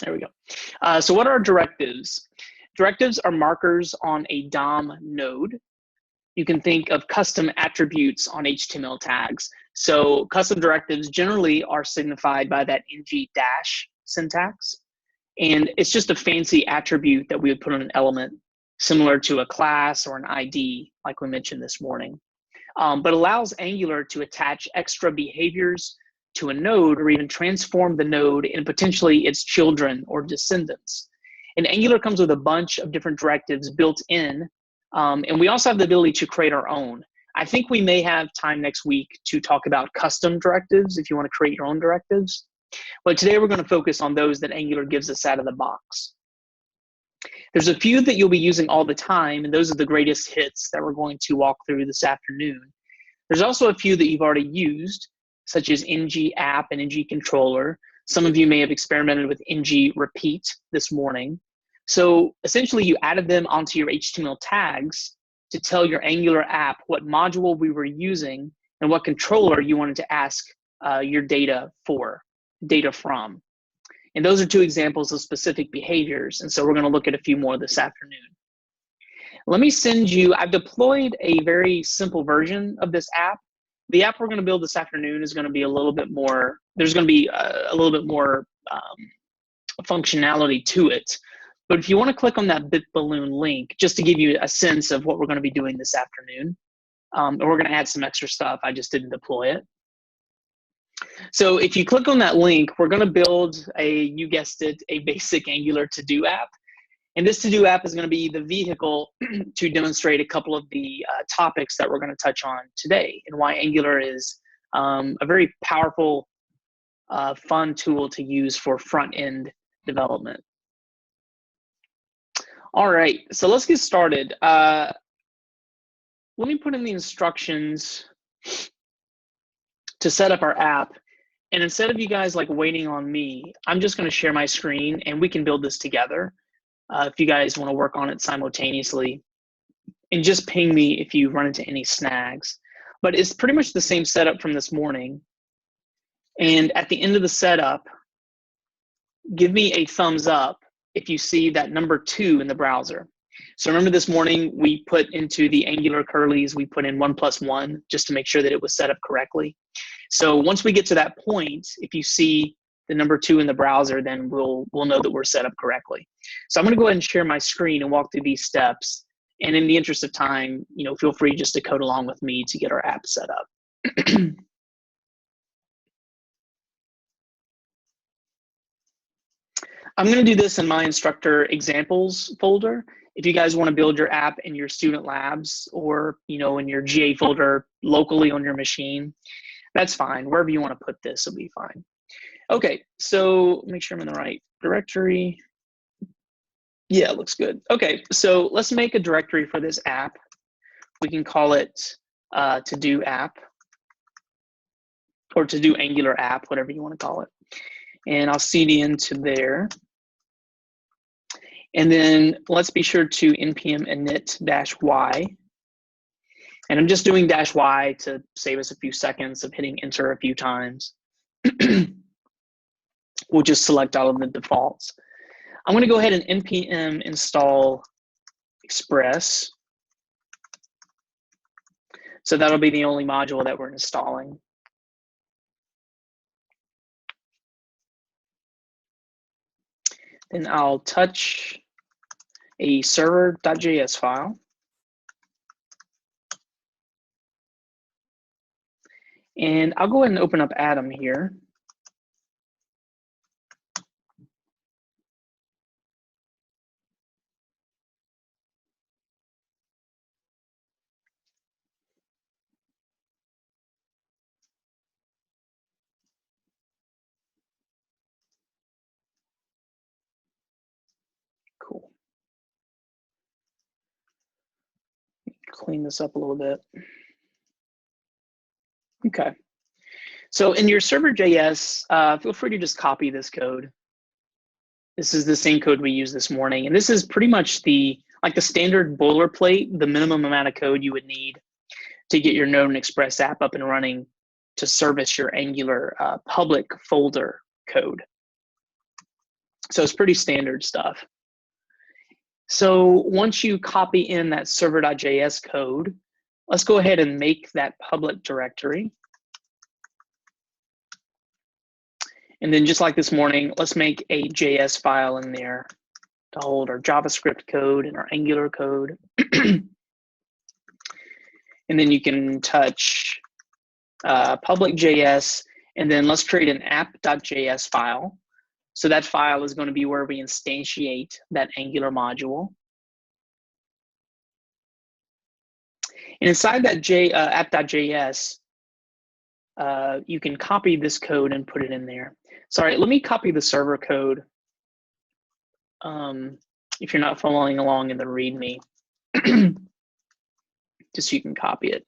There we go. So what are directives? Directives are markers on a DOM node. You can think of custom attributes on HTML tags. So custom directives generally are signified by that ng dash syntax. And it's just a fancy attribute that we would put on an element similar to a class or an ID, like we mentioned this morning. But allows Angular to attach extra behaviors to a node or even transform the node and potentially its children or descendants. And Angular comes with a bunch of different directives built in, and we also have the ability to create our own. I think we may have time next week to talk about custom directives if you want to create your own directives. But today we're going to focus on those that Angular gives us out of the box. There's a few that you'll be using all the time, and those are the greatest hits that we're going to walk through this afternoon. There's also a few that you've already used, such as ng app and ng controller. Some of you may have experimented with ng repeat this morning. So essentially you added them onto your HTML tags to tell your Angular app what module we were using and what controller you wanted to ask your data from. And those are two examples of specific behaviors. And so we're going to look at a few more this afternoon. Let me send you, I've deployed a very simple version of this app. The app we're going to build this afternoon is going to be a little bit more, there's going to be a little bit more functionality to it. But if you want to click on that BitBalloon link, just to give you a sense of what we're going to be doing this afternoon, and we're going to add some extra stuff, I just didn't deploy it. So if you click on that link, we're going to build you guessed it, a basic Angular to-do app. And this to-do app is going to be the vehicle to demonstrate a couple of the topics that we're going to touch on today and why Angular is a very powerful, fun tool to use for front-end development. All right, so let's get started. Let me put in the instructions to set up our app. And instead of you guys like waiting on me, I'm just going to share my screen and we can build this together. If you guys want to work on it simultaneously, and just ping me if you run into any snags. But it's pretty much the same setup from this morning. And at the end of the setup, give me a thumbs up if you see that number 2 in the browser. So remember this morning, we put into the Angular curlies, we put in 1+1 just to make sure that it was set up correctly. So once we get to that point, if you see the number 2 in the browser, then we'll know that we're set up correctly. So I'm going to go ahead and share my screen and walk through these steps. And in the interest of time, feel free just to code along with me to get our app set up. I'm going to do this in my instructor examples folder. If you guys want to build your app in your student labs or in your GA folder locally on your machine, that's fine. Wherever you want to put this will be fine. Okay, so make sure I'm in the right directory. Yeah, it looks good. Okay, so let's make a directory for this app. We can call it to-do app or to-do Angular app, whatever you want to call it. And I'll cd into there. And then let's be sure to npm init-y. And I'm just doing -y to save us a few seconds of hitting enter a few times. We'll just select all of the defaults. I'm going to go ahead and npm install Express. So that'll be the only module that we're installing. Then I'll touch a server.js file. And I'll go ahead and open up Atom here. Cool. Clean this up a little bit. Okay. So in your server.js, feel free to just copy this code. This is the same code we used this morning. And this is pretty much the standard boilerplate, the minimum amount of code you would need to get your Node and Express app up and running to service your Angular public folder code. So it's pretty standard stuff. So once you copy in that server.js code, let's go ahead and make that public directory. And then just like this morning, let's make a JS file in there to hold our JavaScript code and our Angular code. And then you can touch public JS, and then let's create an app.js file. So that file is going to be where we instantiate that Angular module. And inside that app.js, you can copy this code and put it in there. Sorry, let me copy the server code if you're not following along in the README, just so you can copy it.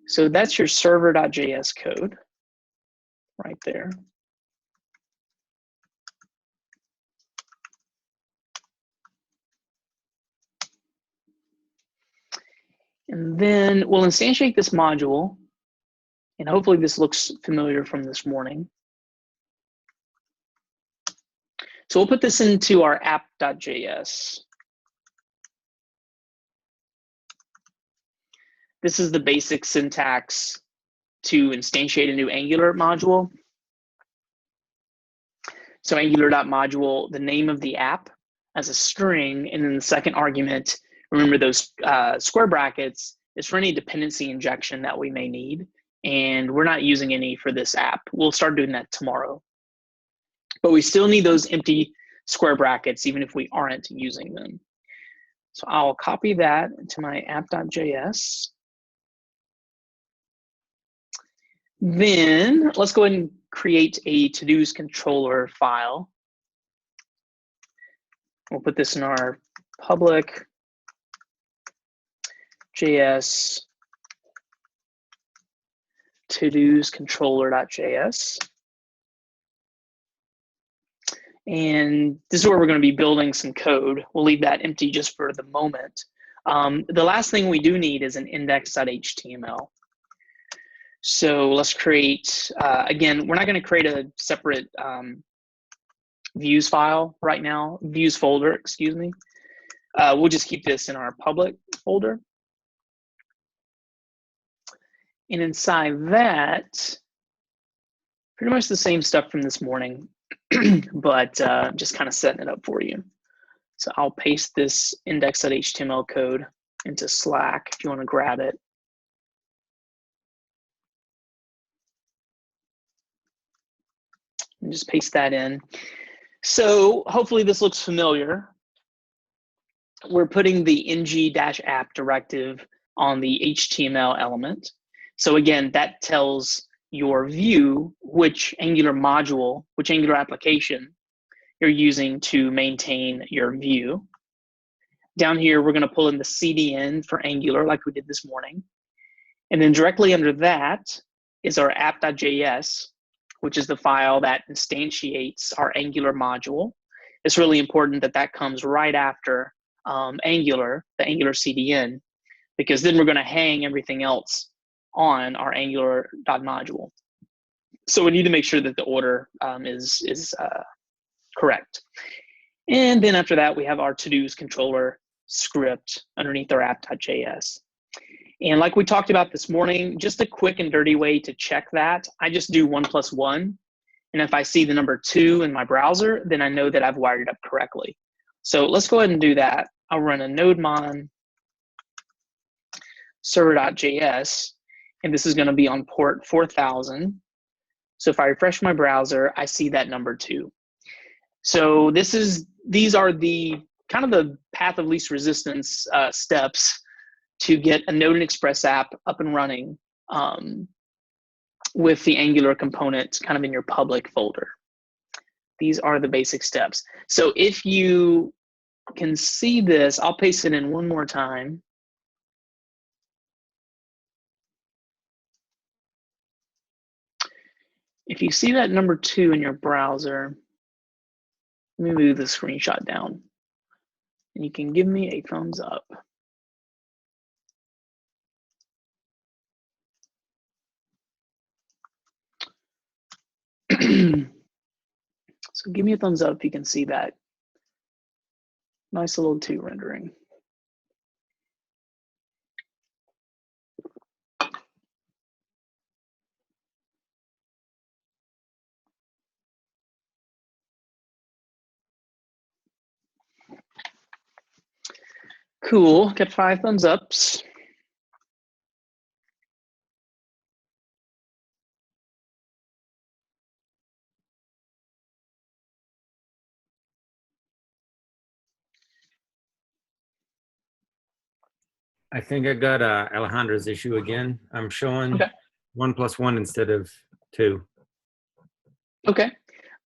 So that's your server.js code right there. And then we'll instantiate this module, and hopefully this looks familiar from this morning. So we'll put this into our app.js. This is the basic syntax to instantiate a new Angular module. So Angular.module, the name of the app as a string, and then the second argument, remember those square brackets, is for any dependency injection that we may need. And we're not using any for this app. We'll start doing that tomorrow. But we still need those empty square brackets, even if we aren't using them. So I'll copy that into my app.js. Then let's go ahead and create a to-dos controller file. We'll put this in our public JS to-dos controller.js. And this is where we're going to be building some code. We'll leave that empty just for the moment. The last thing we do need is an index.html. So let's create, again, we're not going to create a separate views file right now, views folder, excuse me. We'll just keep this in our public folder. And inside that, pretty much the same stuff from this morning, but just kind of setting it up for you. So I'll paste this index.html code into Slack if you want to grab it. And just paste that in. So hopefully this looks familiar. We're putting the ng-app directive on the HTML element. So again, that tells your view which Angular module, which Angular application you're using to maintain your view. Down here, we're going to pull in the CDN for Angular like we did this morning. And then directly under that is our app.js, which is the file that instantiates our Angular module. It's really important that that comes right after Angular, the Angular CDN, because then we're going to hang everything else on our Angular.module. So we need to make sure that the order is correct. And then after that, we have our to-dos controller script underneath our app.js. And like we talked about this morning, just a quick and dirty way to check that, I just do 1 + 1. And if I see the number 2 in my browser, then I know that I've wired it up correctly. So let's go ahead and do that. I'll run a nodemon server.js, and this is going to be on port 4000. So if I refresh my browser, I see that number 2. So these are the kind of the path of least resistance steps to get a Node and Express app up and running with the Angular component kind of in your public folder. These are the basic steps. So if you can see this, I'll paste it in one more time. If you see that number 2 in your browser, let me move the screenshot down. And you can give me a thumbs up. So So give me a thumbs up if you can see that. Nice little 2 rendering. Cool, got 5 thumbs ups. I think I got Alejandra's issue again. I'm showing 1 + 1 instead of 2. Okay,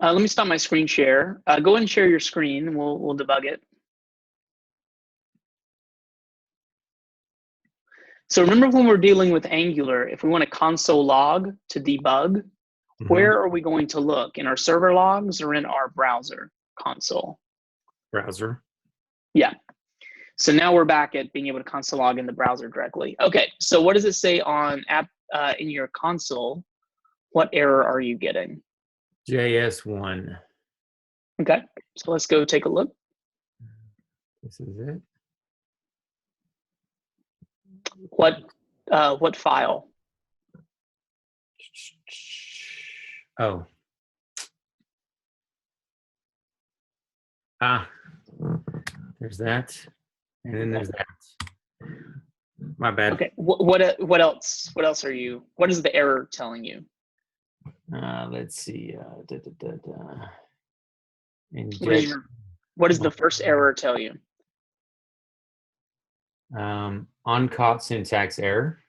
let me stop my screen share. Go ahead and share your screen and we'll debug it. So remember when we're dealing with Angular, if we want a console log to debug, where are we going to look? In our server logs or in our browser console? Browser. Yeah. So now we're back at being able to console log in the browser directly. Okay, so what does it say on app in your console? What error are you getting? JS1. Okay, so let's go take a look. This is it. What file? Oh. There's that, and then there's that. My bad. Okay, what else? What else are you? What is the error telling you? Let's see. What does the first error tell you? On-caught syntax error.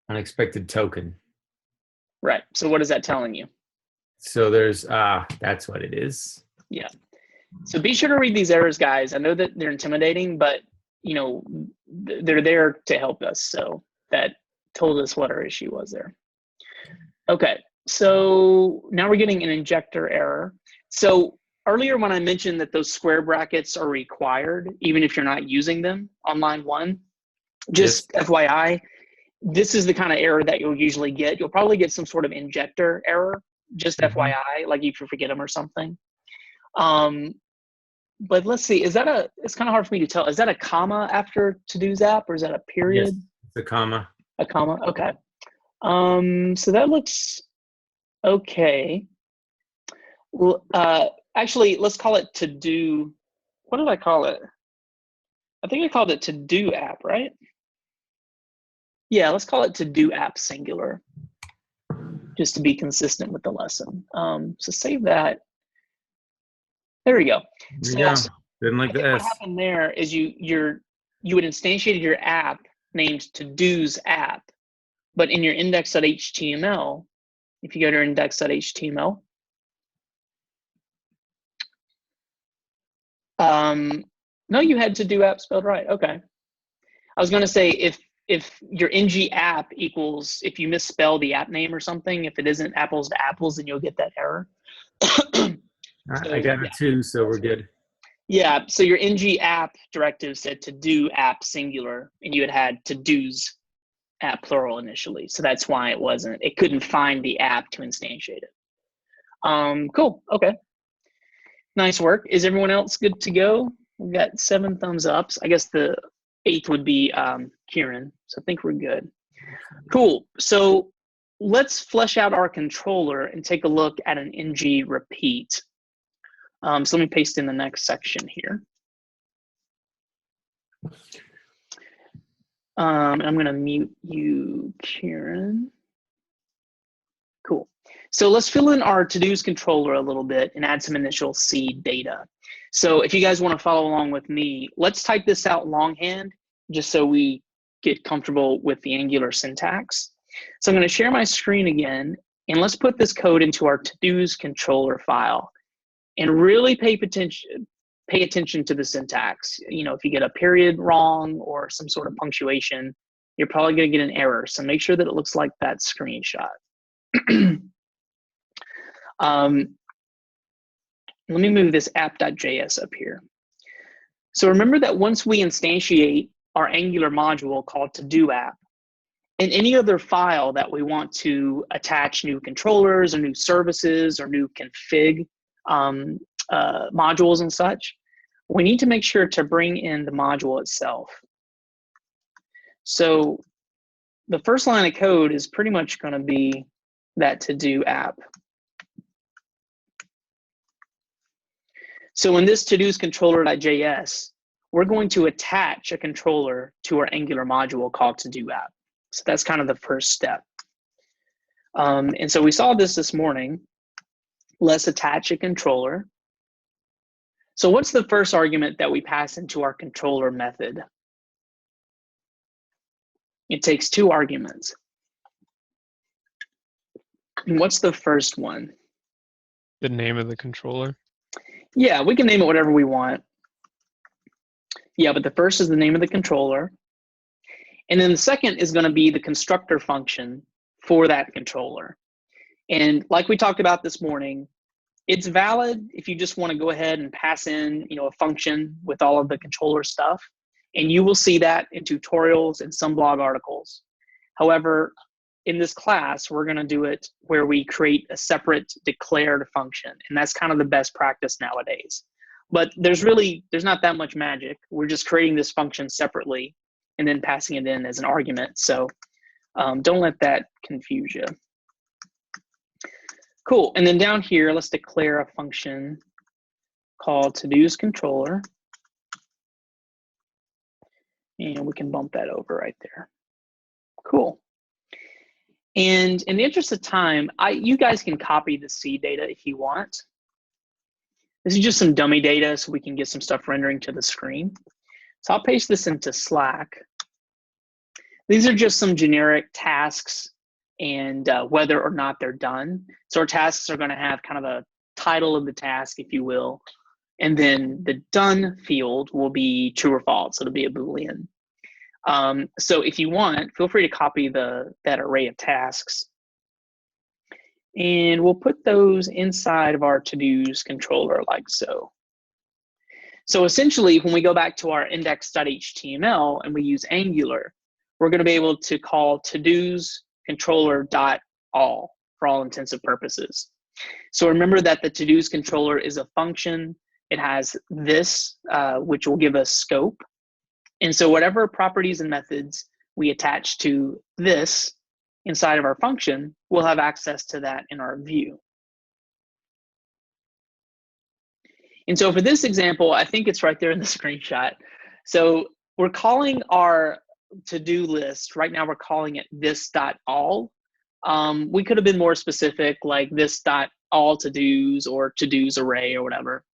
Unexpected token. Right. So what is that telling you? So there's that's what it is. Yeah. So be sure to read these errors, guys. I know that they're intimidating, but you know they're there to help us. So that told us what our issue was there. Okay. So now we're getting an injector error. So earlier when I mentioned that those square brackets are required, even if you're not using them on line 1, just FYI, this is the kind of error that you'll usually get. You'll probably get some sort of injector error, just FYI, like if you forget them or something. But let's see, it's kind of hard for me to tell. Is that a comma after to-dos app or is that a period? Yes, it's a comma. A comma, okay. So that looks okay. Well, actually, let's call it to-do. What did I call it? I think I called it to-do app, right? Yeah, let's call it to-do app singular, just to be consistent with the lesson. So save that. There we go. So didn't like the what S. happened there is you would instantiate your app named to-dos app, but in your index.html, if you go to your index.html, no, you had to-do app spelled right. Okay. I was going to say if your ng app equals, if you misspell the app name or something, if it isn't apples to apples, then you'll get that error. So, I got a 2, so we're good. Yeah, so your ng app directive said to do app singular, and you had to do's app plural initially. So that's why it couldn't find the app to instantiate it. Cool, okay. Nice work. Is everyone else good to go? We've got 7 thumbs ups. I guess the 8th would be Kieran, so I think we're good. Cool, so let's flesh out our controller and take a look at an ng repeat. So let me paste in the next section here. I'm going to mute you, Kieran. Cool. So let's fill in our to-dos controller a little bit and add some initial seed data. So if you guys want to follow along with me, let's type this out longhand just so we get comfortable with the Angular syntax. So I'm going to share my screen again, and let's put this code into our to-dos controller file. And really pay attention to the syntax. You know, if you get a period wrong or some sort of punctuation, you're probably going to get an error. So make sure that it looks like that screenshot. Let me move this app.js up here. So remember that once we instantiate our Angular module called to-do app, and any other file that we want to attach new controllers or new services or new config modules and such, we need to make sure to bring in the module itself. So the first line of code is pretty much going to be that to-do app. So in this to-dos controller.js, we're going to attach a controller to our Angular module called to-do app. So that's kind of the first step. And so we saw this morning. Let's attach a controller. So what's the first argument that we pass into our controller method? It takes 2 arguments. And what's the first one? The name of the controller. Yeah, we can name it whatever we want. Yeah, but the first is the name of the controller. And then the second is going to be the constructor function for that controller. And like we talked about this morning, it's valid if you just want to go ahead and pass in, a function with all of the controller stuff. And you will see that in tutorials and some blog articles. However, in this class, we're going to do it where we create a separate declared function. And that's kind of the best practice nowadays. But there's not that much magic. We're just creating this function separately and then passing it in as an argument. So don't let that confuse you. Cool. And then down here, let's declare a function called to-dos controller. And we can bump that over right there. Cool. And in the interest of time, you guys can copy the seed data if you want. This is just some dummy data so we can get some stuff rendering to the screen. So I'll paste this into Slack. These are just some generic tasks and whether or not they're done. So our tasks are going to have kind of a title of the task, if you will. And then the done field will be true or false. It'll be a Boolean. So if you want, feel free to copy that array of tasks. And we'll put those inside of our to-dos controller like so. So essentially, when we go back to our index.html and we use Angular, we're going to be able to call to-dos controller.all for all intensive purposes. So remember that the to-dos controller is a function. It has this, which will give us scope. And so whatever properties and methods we attach to this inside of our function, we'll have access to that in our view. And so for this example, I think it's right there in the screenshot. So we're calling our to-do list, right now we're calling it this.all. We could have been more specific, like this.all to-dos or to-dos array or whatever.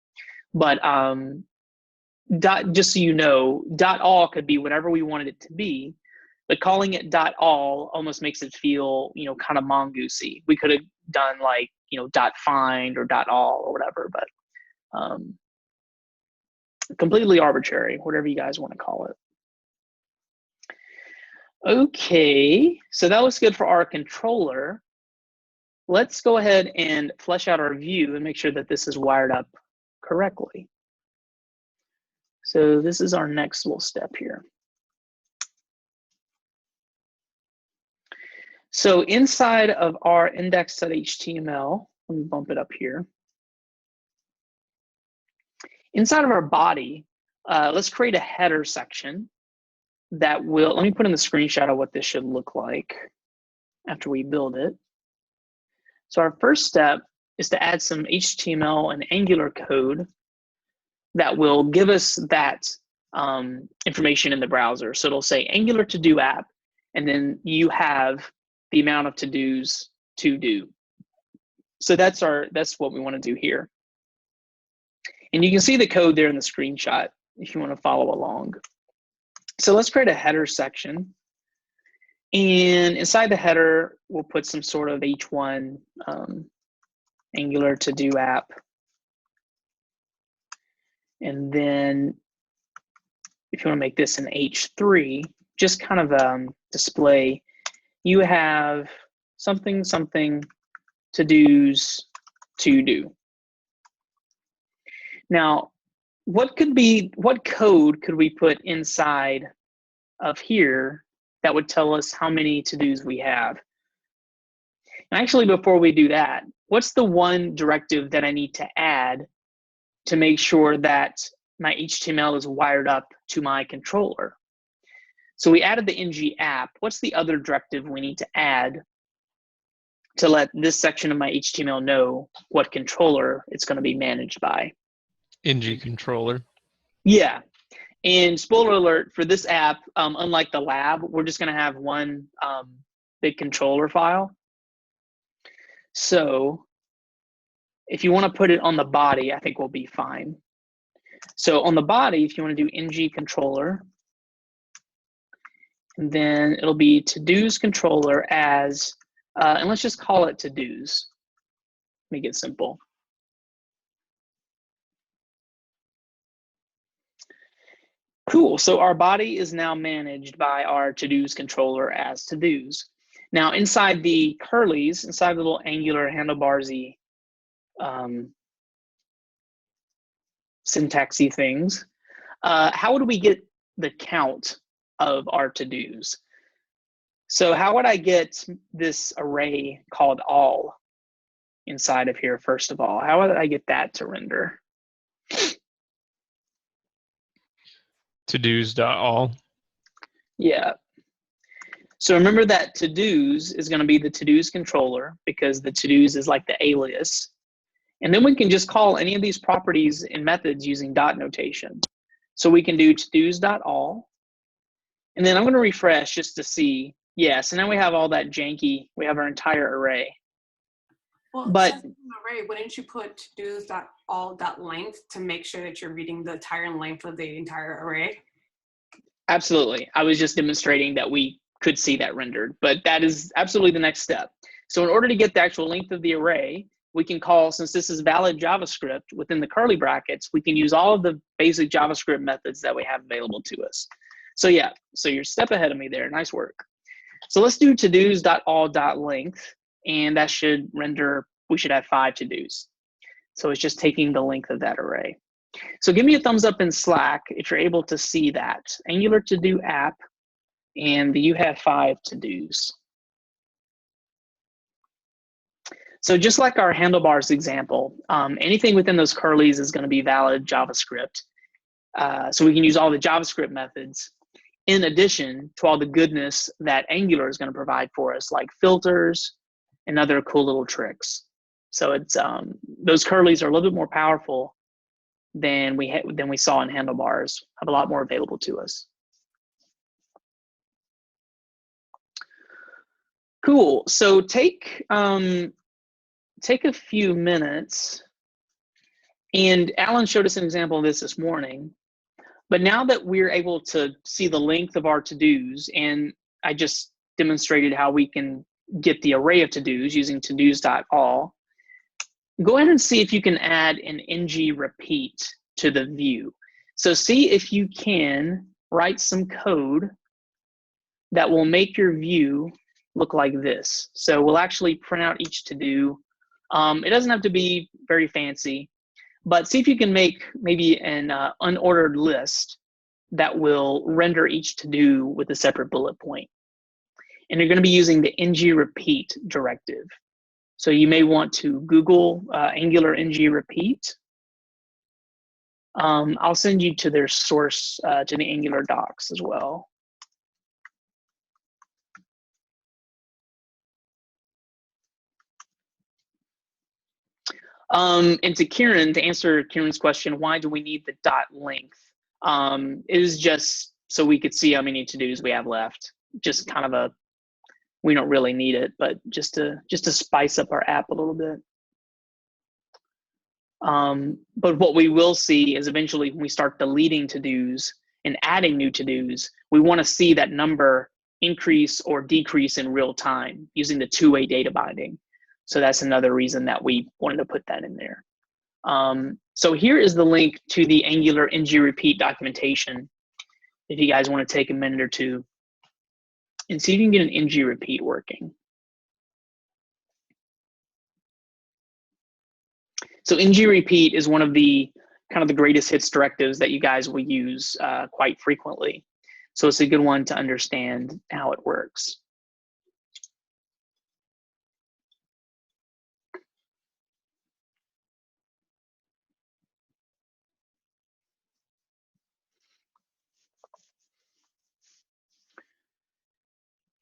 But just so you know, .all could be whatever we wanted it to be, but calling it .all almost makes it feel, kind of mongoosey. We could have done like, .find or .all or whatever, but completely arbitrary, whatever you guys want to call it. Okay, so that was good for our controller. Let's go ahead and flesh out our view and make sure that this is wired up correctly. So this is our next little step here. So inside of our index.html, let me bump it up here. Inside of our body, let's create a header section that will, let me put in the screenshot of what this should look like after we build it. So our first step is to add some HTML and Angular code that will give us that information in the browser. So it'll say Angular to-do app, and then you have the amount of to-dos to do. So that's what we want to do here. And you can see the code there in the screenshot if you want to follow along. So let's create a header section. And inside the header, we'll put some sort of h1 Angular to-do app. And then if you want to make this an h3, just kind of display, you have something to-dos to do. Now, what code could we put inside of here that would tell us how many to-dos we have. And actually, before we do that, what's the one directive that I need to add to make sure that my HTML is wired up to my controller? So we added the ng app. What's the other directive we need to add to let this section of my HTML know what controller it's going to be managed by? ng controller. Yeah. And spoiler alert, for this app, unlike the lab, we're just going to have one big controller file. So if you want to put it on the body, I think we'll be fine. So on the body, if you want to do ng controller, and then it'll be to-dos controller as, and let's just call it to-dos. Make it simple. Cool, so our body is now managed by our to-dos controller as to-dos. Now inside the curlies, inside the little angular handlebarsy syntaxy things, how would we get the count of our to-dos? So how would I get this array called all inside of here, first of all? How would I get that to render? To-dos.all. Yeah. So remember that to-dos is going to be the to-dos controller, because the to-dos is like the alias. And then we can just call any of these properties and methods using dot notation. So we can do to-dos.all. And then I'm going to refresh just to see. Yeah, so now we have all that janky, we have our entire array. Well, but since it's an array, wouldn't you put to-dos.all.length to make sure that you're reading the entire length of the entire array? Absolutely. I was just demonstrating that we could see that rendered, but that is absolutely the next step. So in order to get the actual length of the array, we can call, since this is valid JavaScript, within the curly brackets, we can use all of the basic JavaScript methods that we have available to us. So yeah, so you're a step ahead of me there. Nice work. So let's do to-dos.all.length, and that should render, we should have 5 to-dos. So it's just taking the length of that array. So give me a thumbs up in Slack if you're able to see that. Angular to-do app, and you have 5 to-dos. So just like our handlebars example, anything within those curlies is going to be valid JavaScript. So we can use all the JavaScript methods in addition to all the goodness that Angular is going to provide for us, like filters and other cool little tricks. So it's those curlies are a little bit more powerful than we saw in handlebars, have a lot more available to us. Cool. So take a few minutes, and Alan showed us an example of this morning. But now that we're able to see the length of our to-dos, and I just demonstrated how we can get the array of to-dos using to-dos.all, go ahead and see if you can add an ng repeat to the view. So see if you can write some code that will make your view look like this. So we'll actually print out each to-do. It doesn't have to be very fancy, but see if you can make maybe an unordered list that will render each to-do with a separate bullet point. And you're going to be using the ng repeat directive. So you may want to Google Angular ng repeat. I'll send you to their source, to the Angular docs as well. And to Kieran, to answer Kieran's question, why do we need the dot length? It is just so we could see how many to-dos we have left. Just kind of we don't really need it, but just to spice up our app a little bit. But what we will see is eventually when we start deleting to-dos and adding new to-dos, we want to see that number increase or decrease in real time using the two-way data binding. So that's another reason that we wanted to put that in there. So here is the link to the Angular ng repeat documentation, if you guys want to take a minute or two and see if you can get an ng repeat working. So ng repeat is one of the kind of the greatest hits directives that you guys will use quite frequently. So it's a good one to understand how it works.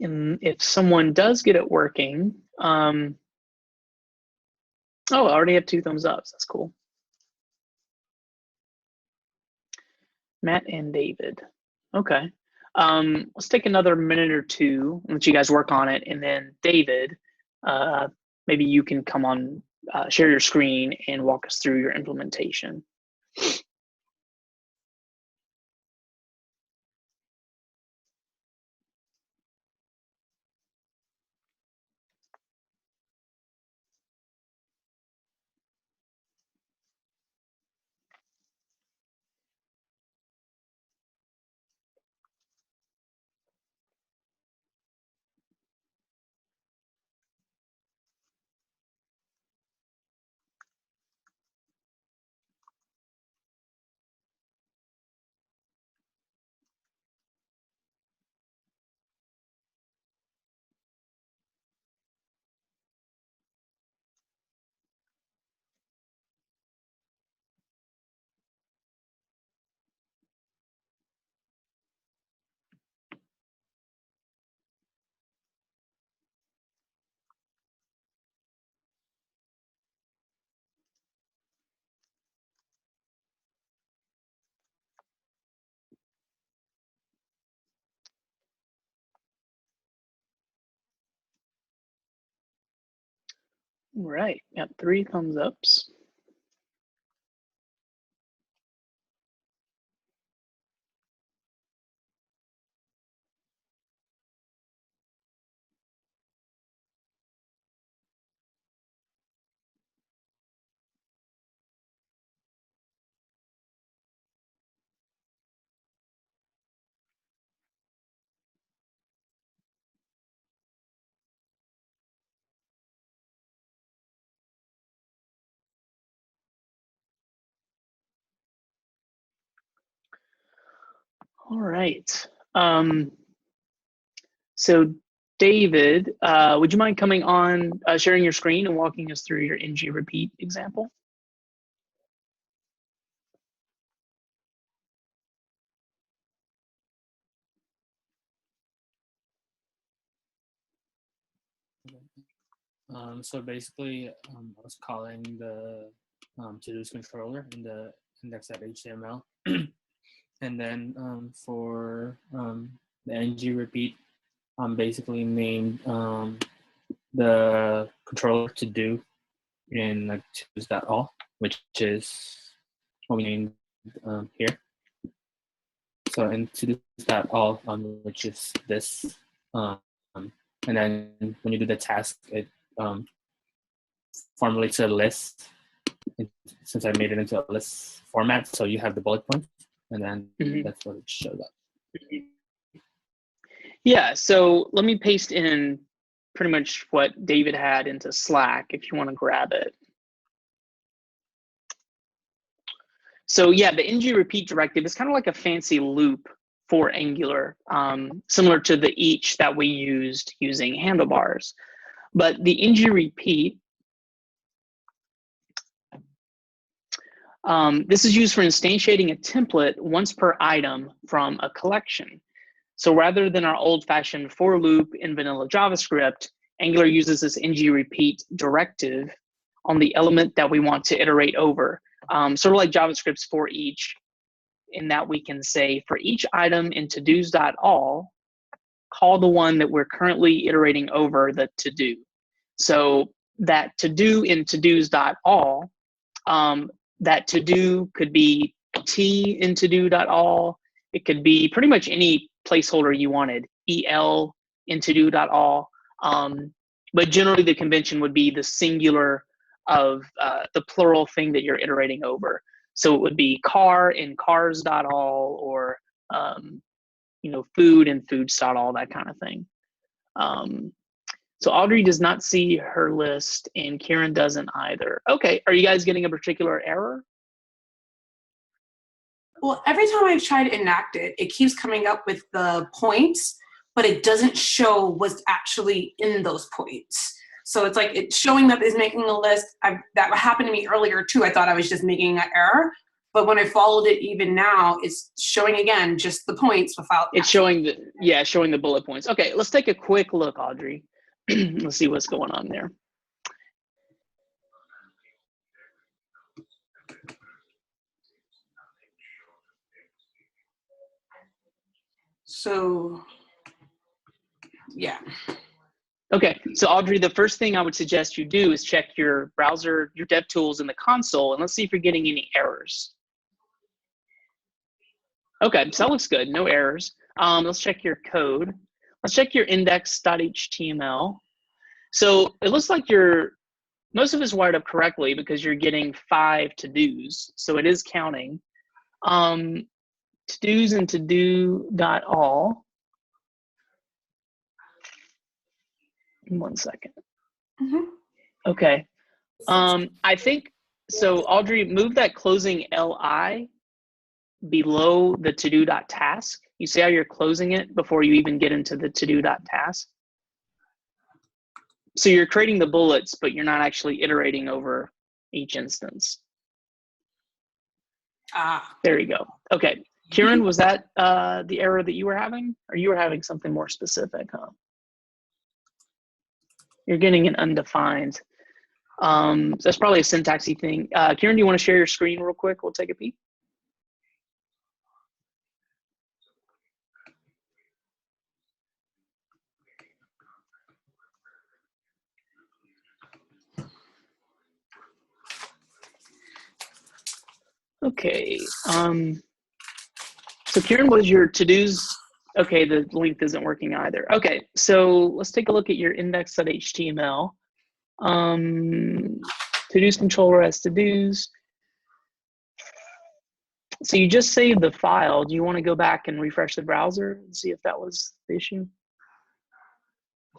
And if someone does get it working, oh, I already have 2 thumbs up. That's cool. Matt and David. Okay. Let's take another minute or 2 and let you guys work on it. And then David, maybe you can come on, share your screen and walk us through your implementation. All right, got 3 thumbs ups. All right. So David, would you mind coming on, sharing your screen and walking us through your ng repeat example? So basically, I was calling the to-dos controller in the index.html. And then for the ng repeat, basically named the controller to do in like to-dos.all, which is what we named here. So in to-dos.all, which is this, and then when you do the task, it formulates a list. Since I made it into a list format, so you have the bullet points, and then that's what it showed up. Yeah, so let me paste in pretty much what David had into Slack if you want to grab it. So yeah, the ng repeat directive is kind of like a fancy loop for Angular, similar to the each that we used using handlebars. But the ng repeat, this is used for instantiating a template once per item from a collection. So rather than our old-fashioned for loop in vanilla JavaScript, Angular uses this ng repeat directive on the element that we want to iterate over. Sort of like JavaScript's for each, in that we can say for each item in todos.all, call the one that we're currently iterating over the to-do. So that to-do in todos.all, that to-do could be t in to-do.all. It could be pretty much any placeholder you wanted, el in to-do.all. But generally the convention would be the singular of the plural thing that you're iterating over. So it would be car in cars.all, or food in foods.all, that kind of thing. So Audrey does not see her list, and Kieran doesn't either. Okay, are you guys getting a particular error? Well, every time I try to enact it, it keeps coming up with the points, but it doesn't show what's actually in those points. So it's like it's showing that it's making a list. That happened to me earlier too. I thought I was just making an error, but when I followed it even now, it's showing again just the points without. It's showing the bullet points. Okay, let's take a quick look, Audrey. Let's see what's going on there. So, yeah. Okay, so Audrey, the first thing I would suggest you do is check your browser, your DevTools in the console, and let's see if you're getting any errors. Okay, so that looks good, no errors. Let's check your code. Let's check your index.html. So it looks like most of it's wired up correctly because you're getting 5 to-dos, so it is counting. To-dos and to-do.all. 1 second. Mm-hmm. Okay. I think, so Audrey, move that closing LI below the to-do.task. You see how you're closing it before you even get into the to-do.task? So you're creating the bullets, but you're not actually iterating over each instance. There you go. Okay. Kieran, was that the error that you were having? Or you were having something more specific, huh? You're getting an undefined. So that's probably a syntaxy thing. Kieran, do you want to share your screen real quick? We'll take a peek. Okay. So Kieran, was your to-dos? Okay, the link isn't working either. Okay, so let's take a look at your index.html. To-dos controller as to-dos. So you just saved the file. Do you want to go back and refresh the browser and see if that was the issue?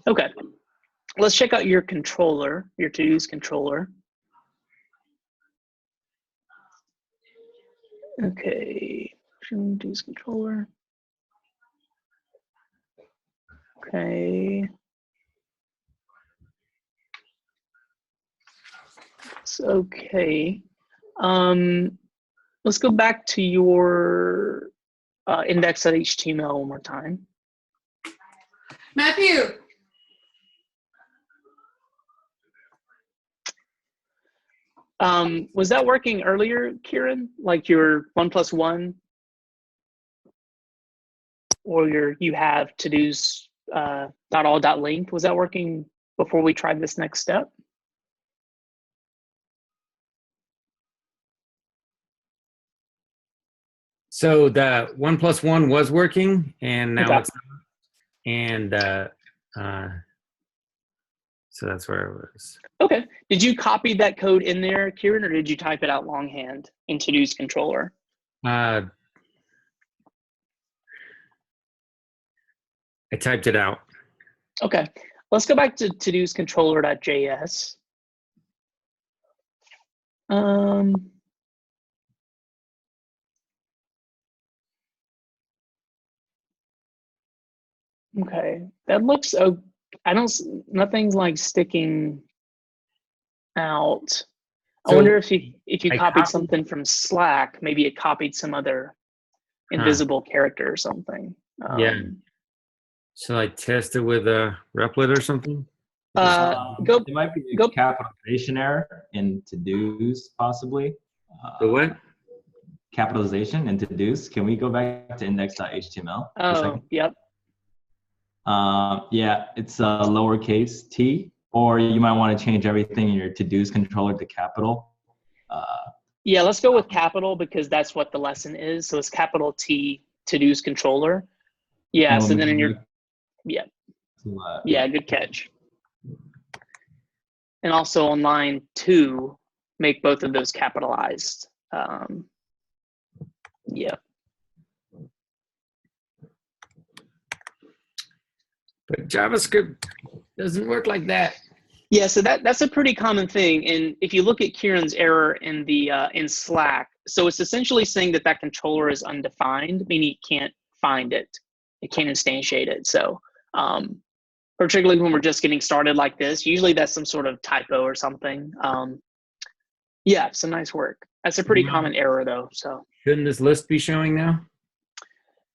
Okay, let's check out your controller, your to-dos controller. Okay, to-dos controller. Okay. It's okay. Let's go back to your index.html one more time. Matthew. Was that working earlier, Kieran? Like your 1+1, or you have to-dos .all.length? Was that working before we tried this next step? So the 1+1 was working, and now Okay. it's not. And so that's where it was. Okay. Did you copy that code in there, Kieran, or did you type it out longhand in to-dos controller? I typed it out. Okay. Let's go back to to-dos controller.js. Okay, that looks. Nothing's like sticking out. I wonder if you copied something from Slack. Maybe it copied some other invisible character or something. Yeah. Shall I test it with a Replit or something? Go. It might be a capitalization error in to-dos, possibly. The what? Capitalization in to-dos. Can we go back to index.html? Oh, yep. Yeah, it's a lowercase t, or you might want to change everything in your to-dos controller to capital. Yeah, let's go with capital because that's what the lesson is. So it's capital T to-dos controller. Yeah, so then in your, yeah, good catch. And also on line 2, make both of those capitalized. Yeah. But JavaScript doesn't work like that. Yeah, so that's a pretty common thing. And if you look at Kieran's error in the in Slack, so it's essentially saying that that controller is undefined, meaning it can't find it. It can't instantiate it. So particularly when we're just getting started like this, usually that's some sort of typo or something. Yeah, some nice work. That's a pretty common error though. So shouldn't this list be showing now?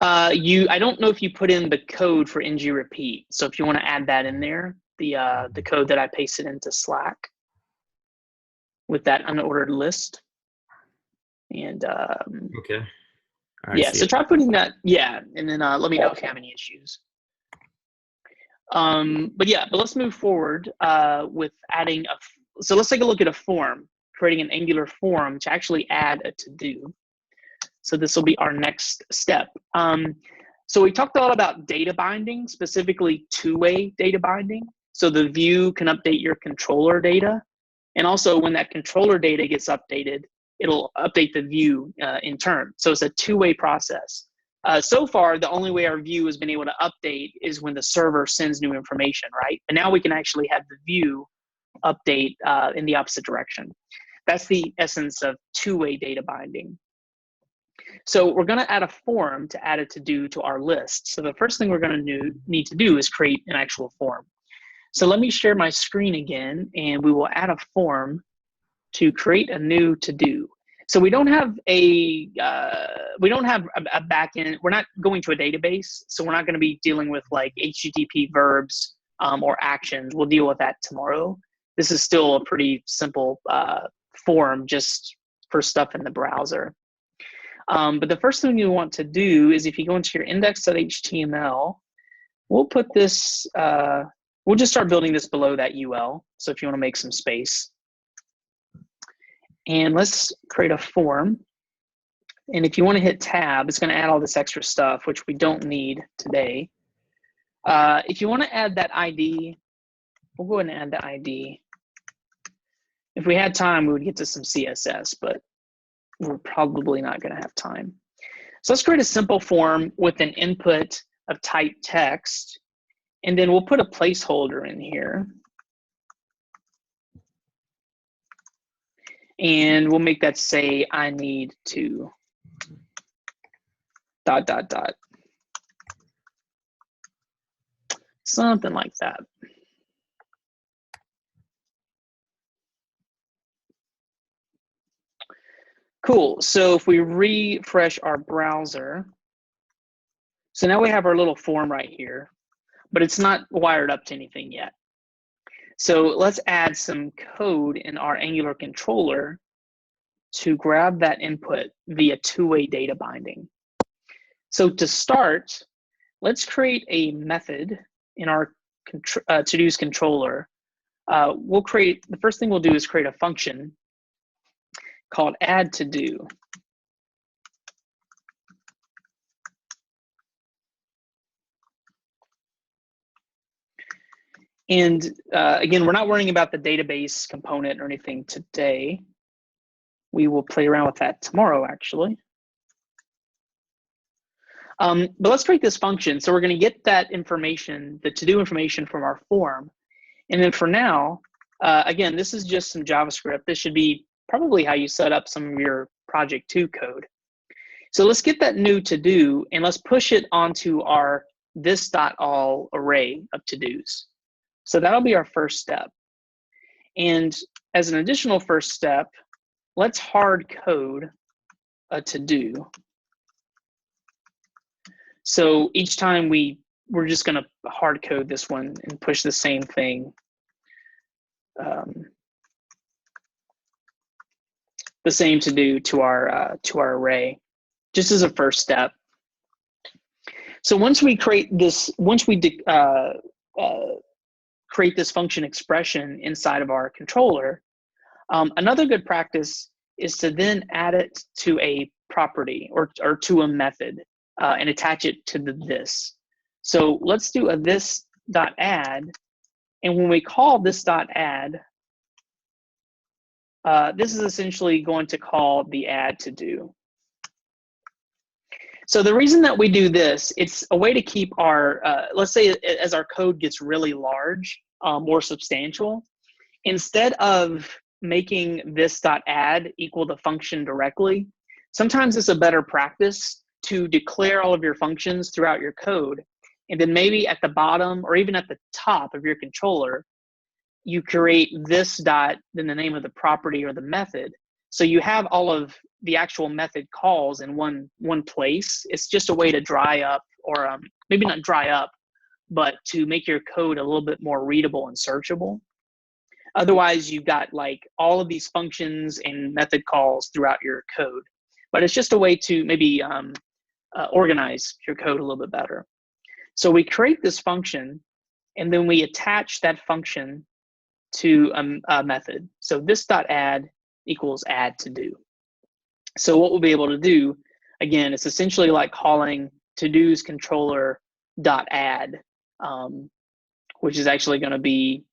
I don't know if you put in the code for ng repeat. So if you want to add that in there, the code that I pasted into Slack with that unordered list. And Okay. yeah, so try putting that, yeah, and then let me know if you have any issues. But let's move forward with adding so let's take a look at a form, creating an Angular form to actually add a to-do. So this will be our next step. So we talked a lot about data binding, specifically two-way data binding. So the view can update your controller data. And also when that controller data gets updated, it'll update the view in turn. So it's a two-way process. So far, the only way our view has been able to update is when the server sends new information, right? But now we can actually have the view update in the opposite direction. That's the essence of two-way data binding. So we're going to add a form to add a to-do to our list. So the first thing we're going to need to do is create an actual form. So let me share my screen again, and we will add a form to create a new to-do. So we don't have a backend. We're not going to a database, so we're not going to be dealing with like HTTP verbs or actions. We'll deal with that tomorrow. This is still a pretty simple form just for stuff in the browser. But the first thing you want to do is if you go into your index.html, we'll put this, we'll just start building this below that UL. So if you want to make some space. And let's create a form. And if you want to hit tab, it's going to add all this extra stuff, which we don't need today. If you want to add that ID, we'll go ahead and add the ID. If we had time, we would get to some CSS, but we're probably not going to have time. So let's create a simple form with an input of type text, and then we'll put a placeholder in here. And we'll make that say, I need to ... Something like that. Cool, so if we refresh our browser, so now we have our little form right here, but it's not wired up to anything yet. So let's add some code in our Angular controller to grab that input via two-way data binding. So to start, let's create a method in our to-dos controller. The first thing we'll do is create a function called add to do. And again, we're not worrying about the database component or anything today. We will play around with that tomorrow, actually. But let's create this function. So we're going to get that information, the to-do information from our form. And then for now, again, this is just some JavaScript. This should be probably how you set up some of your Project 2 code. So let's get that new to-do and let's push it onto our this.all array of to-dos. So that'll be our first step. And as an additional first step, let's hard code a to-do. So each time we're just going to hard code this one and push the same thing. The same to-do to our array, just as a first step. So once we create this, create this function expression inside of our controller, another good practice is to then add it to a property or to a method and attach it to the this. So let's do a this.add, and when we call this.add, this is essentially going to call the add to do. So the reason that we do this, it's a way to keep our, let's say as our code gets really large, more substantial, instead of making this.add equal the function directly, sometimes it's a better practice to declare all of your functions throughout your code. And then maybe at the bottom or even at the top of your controller, you create this dot, then the name of the property or the method. So you have all of the actual method calls in one place. It's just a way to dry up, or maybe not dry up, but to make your code a little bit more readable and searchable. Otherwise, you've got like all of these functions and method calls throughout your code. But it's just a way to maybe organize your code a little bit better. So we create this function, and then we attach that function to a method. So this.add equals add to do. So what we'll be able to do, again, it's essentially like calling to-dos controller .add, which is actually going to be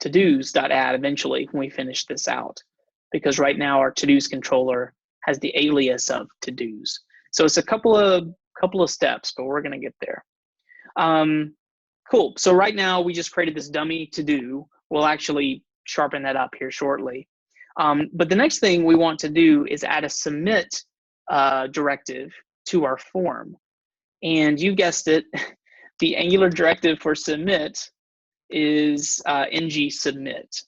to-dos.add eventually when we finish this out, because right now our to-dos controller has the alias of to-dos. So it's a couple of steps, but we're going to get there. Cool. So right now we just created this dummy to-do. We'll actually sharpen that up here shortly. But the next thing we want to do is add a submit directive to our form. And you guessed it, the Angular directive for submit is ng submit.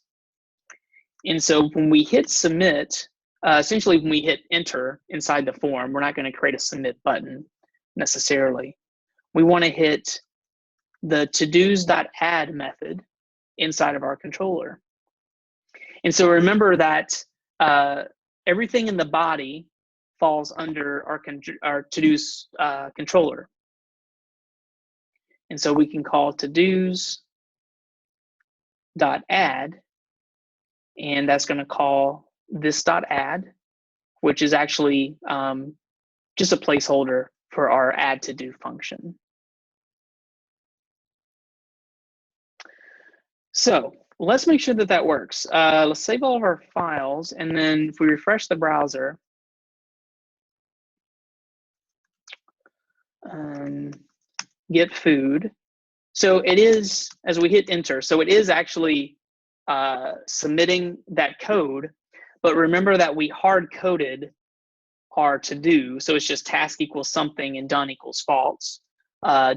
And so when we hit submit, essentially when we hit enter inside the form, we're not going to create a submit button necessarily. We want to hit the to-dos.add method inside of our controller. And so remember that everything in the body falls under our to-dos controller. And so we can call to-dos.add, and that's going to call this.add, which is actually just a placeholder for our add to do function. So let's make sure that that works. Let's save all of our files, and then if we refresh the browser, get food. So it is, as we hit enter, so it is actually submitting that code, but remember that we hard-coded our to-do, so it's just task equals something and done equals false,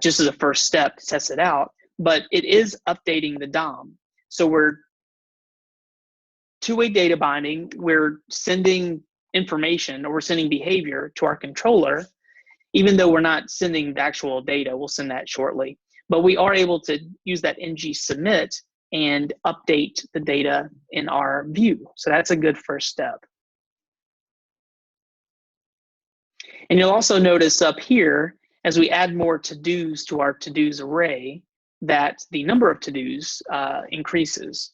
just as a first step to test it out, but it is updating the DOM. So we're two-way data binding, we're sending information or we're sending behavior to our controller, even though we're not sending the actual data. We'll send that shortly. But we are able to use that ng submit and update the data in our view. So that's a good first step. And you'll also notice up here, as we add more to-dos to our to-dos array, that the number of to-dos increases.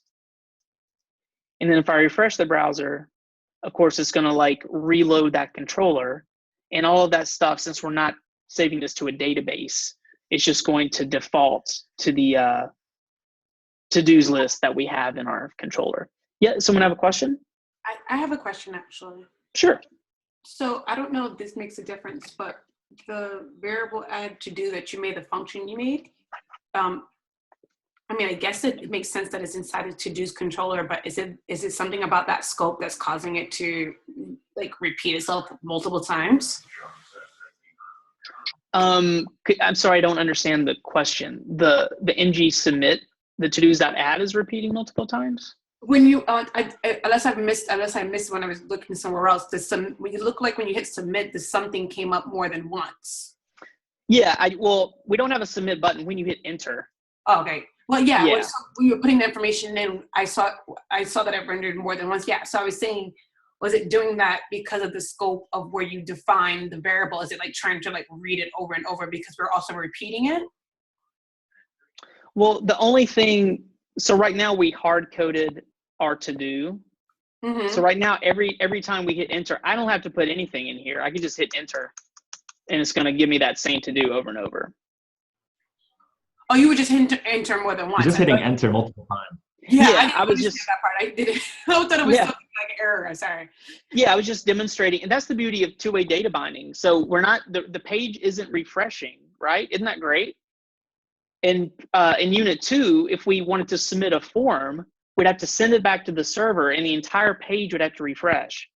And then if I refresh the browser, of course, it's going to like reload that controller and all of that stuff. Since we're not saving this to a database, it's just going to default to the to-dos list that we have in our controller. Yeah, someone have a question? I have a question, actually. Sure. So I don't know if this makes a difference, but the variable add to do that you made, the function you made, I mean, I guess it makes sense that it's inside a to-dos controller, but is it something about that scope that's causing it to like repeat itself multiple times? I'm sorry, I don't understand the question. The ng submit, the to-dos.add is repeating multiple times? When you unless I missed when I was looking somewhere else, when you look like when you hit submit, something came up more than once. Yeah, well, we don't have a submit button when you hit enter. Oh, okay. Well, yeah. Yeah. So when you were putting the information in, I saw that it rendered more than once. Yeah. So I was saying, was it doing that because of the scope of where you define the variable? Is it like trying to like read it over and over because we're also repeating it? Well, the only thing, so right now we hard coded our to do. Mm-hmm. So right now, every time we hit enter, I don't have to put anything in here. I can just hit enter and it's going to give me that same to do over and over. Oh, you would just enter more than once. Just hitting enter multiple times. Yeah, I was just that part. I didn't. I thought it was something like error. Sorry. Yeah, I was just demonstrating, and that's the beauty of two-way data binding. So we're not the page isn't refreshing, right? Isn't that great? And in Unit 2, if we wanted to submit a form, we'd have to send it back to the server and the entire page would have to refresh.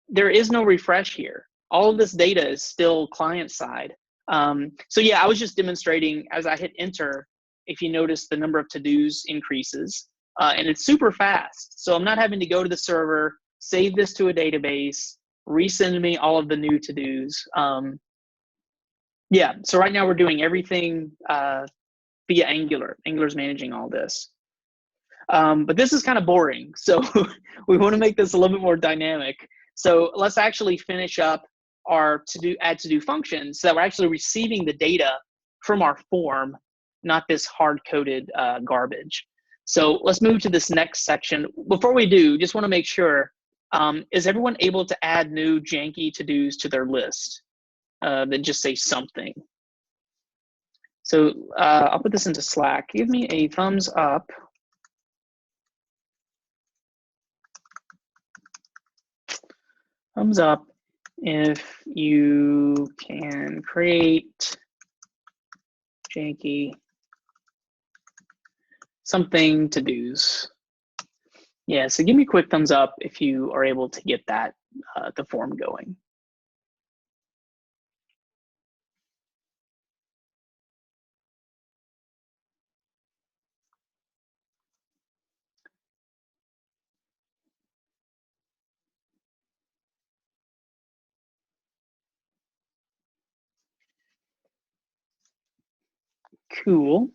There is no refresh here. All of this data is still client side. So yeah, I was just demonstrating as I hit enter, if you notice the number of to-dos increases, and it's super fast. So I'm not having to go to the server, save this to a database, resend me all of the new to-dos. Yeah, so right now we're doing everything via Angular. Angular's managing all this. But this is kind of boring, so we want to make this a little bit more dynamic. So let's actually finish up our add to-do function so that we're actually receiving the data from our form, not this hard-coded garbage. So let's move to this next section. Before we do, just want to make sure, is everyone able to add new janky to-dos to their list that just say something? So I'll put this into Slack. Give me a thumbs up. Thumbs up if you can create janky something to-dos. Yeah, so give me a quick thumbs up if you are able to get that, the form going. Cool.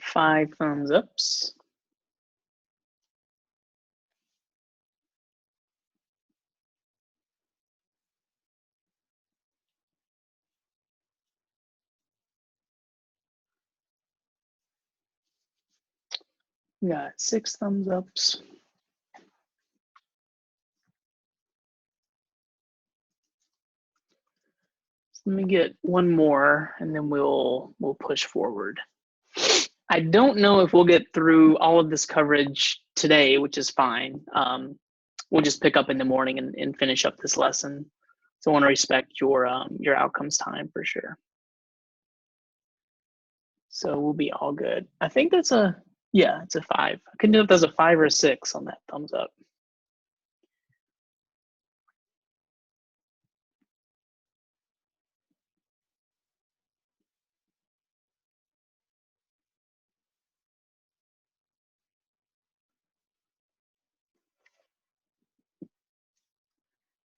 5 thumbs ups. We got 6 thumbs ups. Let me get one more and then we'll push forward. I don't know if we'll get through all of this coverage today, which is fine. We'll just pick up in the morning and finish up this lesson. So I want to respect your outcomes time for sure. So we'll be all good. I think that's yeah, it's a 5. I couldn't know if there's a 5 or a 6 on that thumbs up.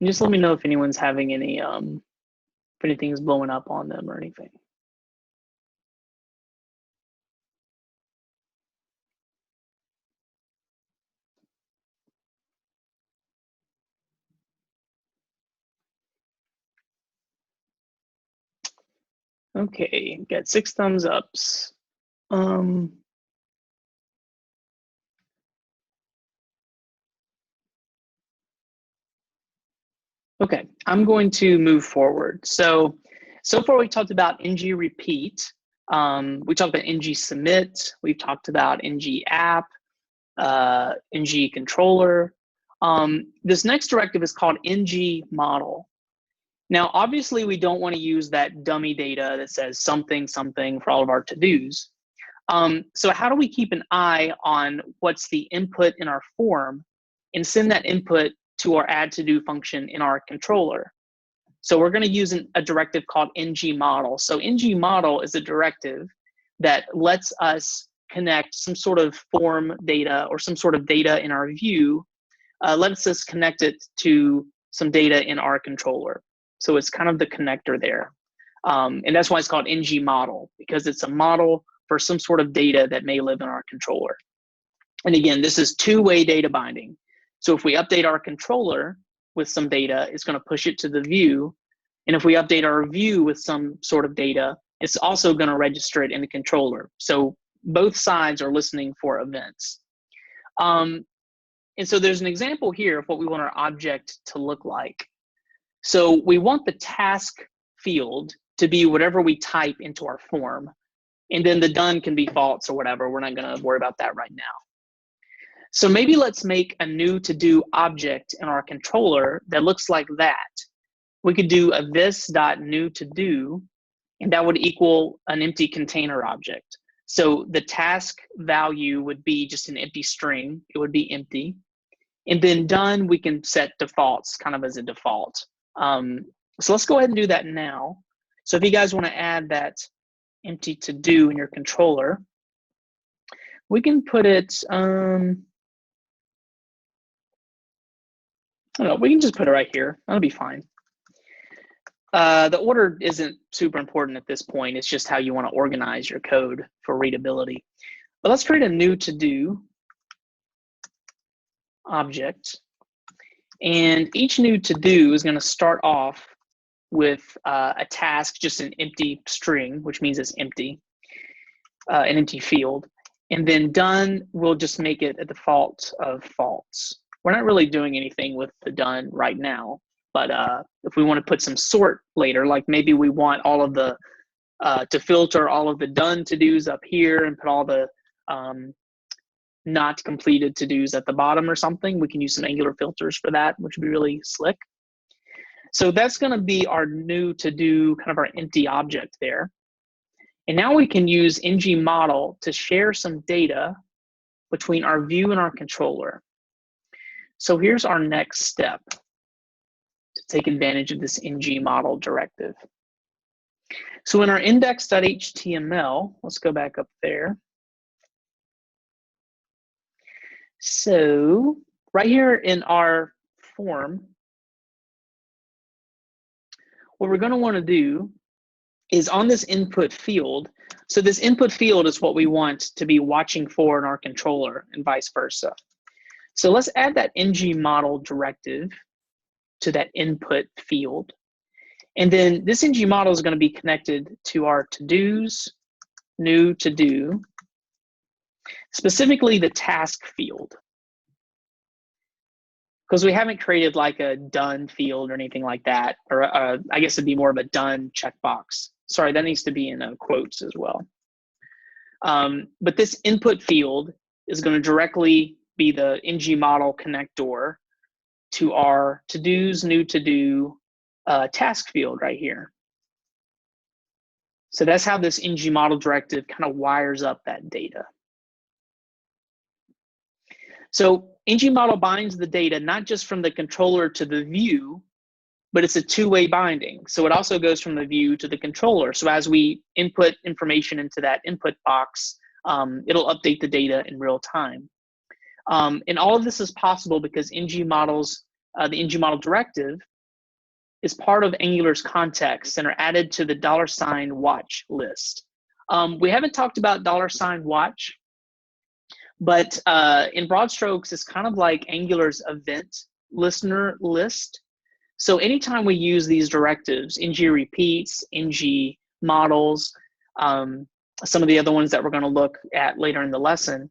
And just let me know if anyone's having any, if anything's blowing up on them or anything. Okay, got 6 thumbs ups. Okay, I'm going to move forward. So far we talked about ng repeat. We talked about ng submit. We've talked about ng app, ng controller. This next directive is called ng model. Now, obviously, we don't want to use that dummy data that says something, something for all of our to-dos. So how do we keep an eye on what's the input in our form and send that input to our add to-do function in our controller? So we're going to use a directive called ng model. So ng model is a directive that lets us connect some sort of form data or some sort of data in our view, lets us connect it to some data in our controller. So it's kind of the connector there. And that's why it's called ng model, because it's a model for some sort of data that may live in our controller. And again, this is two-way data binding. So if we update our controller with some data, it's going to push it to the view. And if we update our view with some sort of data, it's also going to register it in the controller. So both sides are listening for events. And so there's an example here of what we want our object to look like. So we want the task field to be whatever we type into our form. And then the done can be false or whatever. We're not going to worry about that right now. So maybe let's make a new to-do object in our controller that looks like that. We could do a this.newToDo, and that would equal an empty container object. So the task value would be just an empty string. It would be empty. And then done, we can set defaults kind of as a default. So let's go ahead and do that now. So if you guys want to add that empty to do in your controller, we can put it, I don't know, we can just put it right here. That'll be fine. The order isn't super important at this point. It's just how you want to organize your code for readability. But let's create a new to-do object. And each new to-do is going to start off with a task, just an empty string, which means it's empty, an empty field. And then done, we'll just make it a default of false. We're not really doing anything with the done right now, but if we want to put some sort later, like maybe we want all of the, to filter all of the done to-dos up here and put all the not completed to-dos at the bottom or something, we can use some Angular filters for that, which would be really slick. So that's going to be our new to-do, kind of our empty object there. And now we can use ng model to share some data between our view and our controller. So here's our next step to take advantage of this ng model directive. So in our index.html, let's go back up there. So right here in our form, what we're going to want to do is on this input field. So this input field is what we want to be watching for in our controller and vice versa. So let's add that ng model directive to that input field. And then this ng model is going to be connected to our to-dos, new to-do, specifically the task field. Because we haven't created like a done field or anything like that, or I guess it'd be more of a done checkbox. Sorry, that needs to be in quotes as well. But this input field is going to directly be the ng model connector to our to-dos, new to-do task field right here. So that's how this ng model directive kind of wires up that data. So ng model binds the data not just from the controller to the view, but it's a two-way binding. So it also goes from the view to the controller. So as we input information into that input box, it'll update the data in real time. And all of this is possible because ng models, the ng model directive is part of Angular's context and are added to the $watch list. We haven't talked about $watch, but in broad strokes, it's kind of like Angular's event listener list. So anytime we use these directives, ng repeats, ng models, some of the other ones that we're going to look at later in the lesson,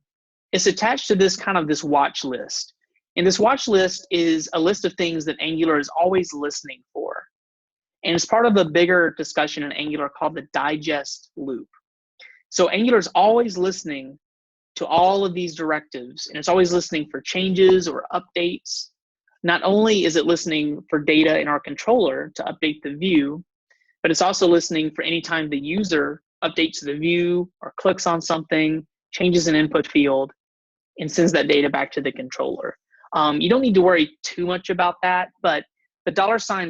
it's attached to this kind of this watch list. And this watch list is a list of things that Angular is always listening for. And it's part of a bigger discussion in Angular called the digest loop. So Angular is always listening to all of these directives, and it's always listening for changes or updates. Not only is it listening for data in our controller to update the view, but it's also listening for any time the user updates the view or clicks on something, changes an input field, and sends that data back to the controller. You don't need to worry too much about that, but the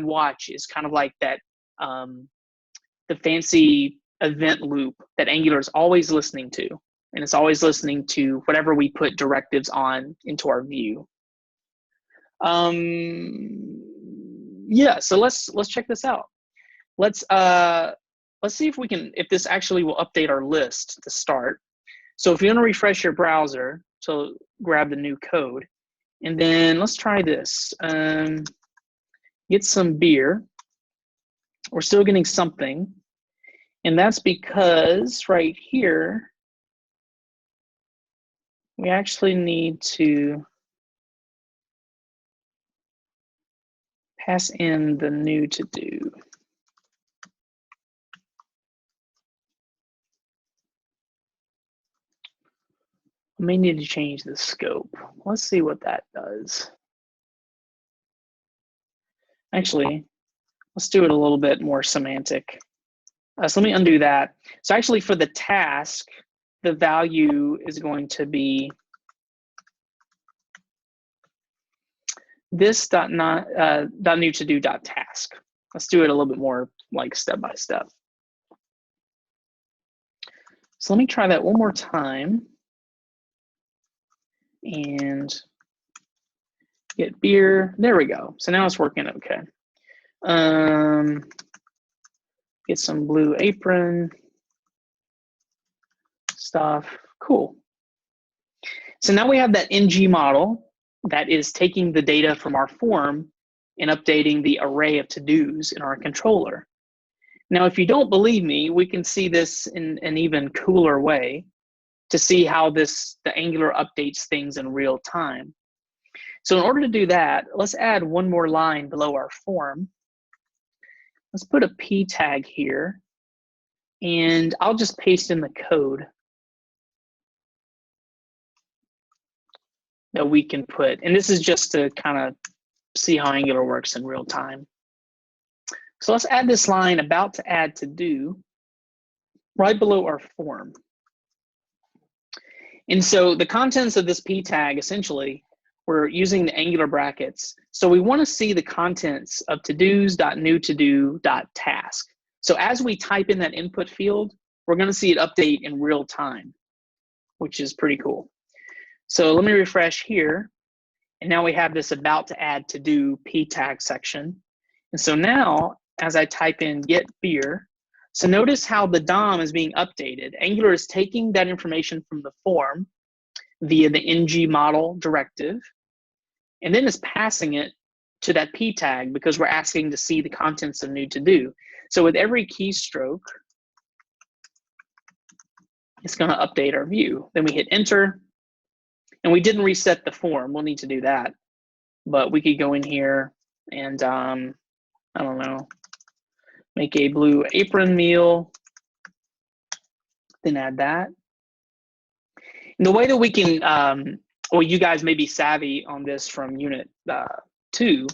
$watch is kind of like that, the fancy event loop that Angular is always listening to. And it's always listening to whatever we put directives on into our view. Yeah, so let's check this out. Let's see if this actually will update our list to start. So if you want to refresh your browser to grab the new code, and then let's try this. Get some beer. We're still getting something, and that's because right here we actually need to pass in the new to do. I may need to change the scope. Let's see what that does. Actually, let's do it a little bit more semantic. So let me undo that. So actually for the task, the value is going to be this new to do task. Let's do it a little bit more like step by step. So let me try that one more time and get beer. There we go. So now it's working okay. Get some blue apron stuff. Cool. So now we have that NG model that is taking the data from our form and updating the array of to-dos in our controller. Now, if you don't believe me, we can see this in an even cooler way to see how the Angular updates things in real time. So in order to do that, let's add one more line below our form. Let's put a p tag here, and I'll just paste in the code that we can put. And this is just to kind of see how Angular works in real time. So let's add this line about to add to do right below our form. And so the contents of this p tag, essentially, we're using the Angular brackets. So we want to see the contents of todos.newTodo.task. So as we type in that input field, we're going to see it update in real time, which is pretty cool. So let me refresh here. And now we have this about to add to do p tag section. And so now, as I type in get beer, so notice how the DOM is being updated. Angular is taking that information from the form via the ng model directive, and then is passing it to that p tag because we're asking to see the contents of new to do. So with every keystroke, it's going to update our view. Then we hit enter, and we didn't reset the form. We'll need to do that, but we could go in here and I don't know, make a blue apron meal, then add that. And the way that we can, well, you guys may be savvy on this from unit 2,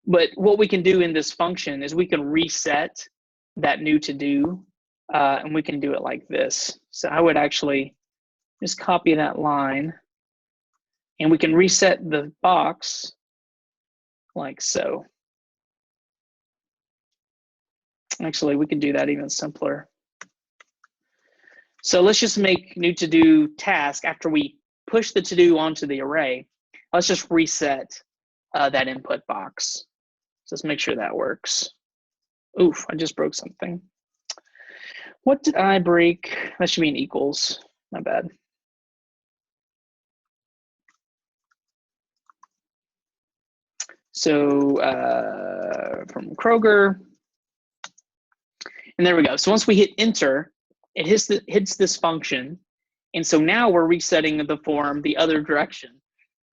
but what we can do in this function is we can reset that new to do, and we can do it like this. So I would actually just copy that line, and we can reset the box like so. Actually, we can do that even simpler. So let's just make new to do task after we push the to do onto the array. Let's just reset that input box. So let's make sure that works. Oof, I just broke something. What did I break? That should be an equals. My bad. So from Kroger. And there we go. So once we hit enter, it hits this function. And so now we're resetting the form the other direction,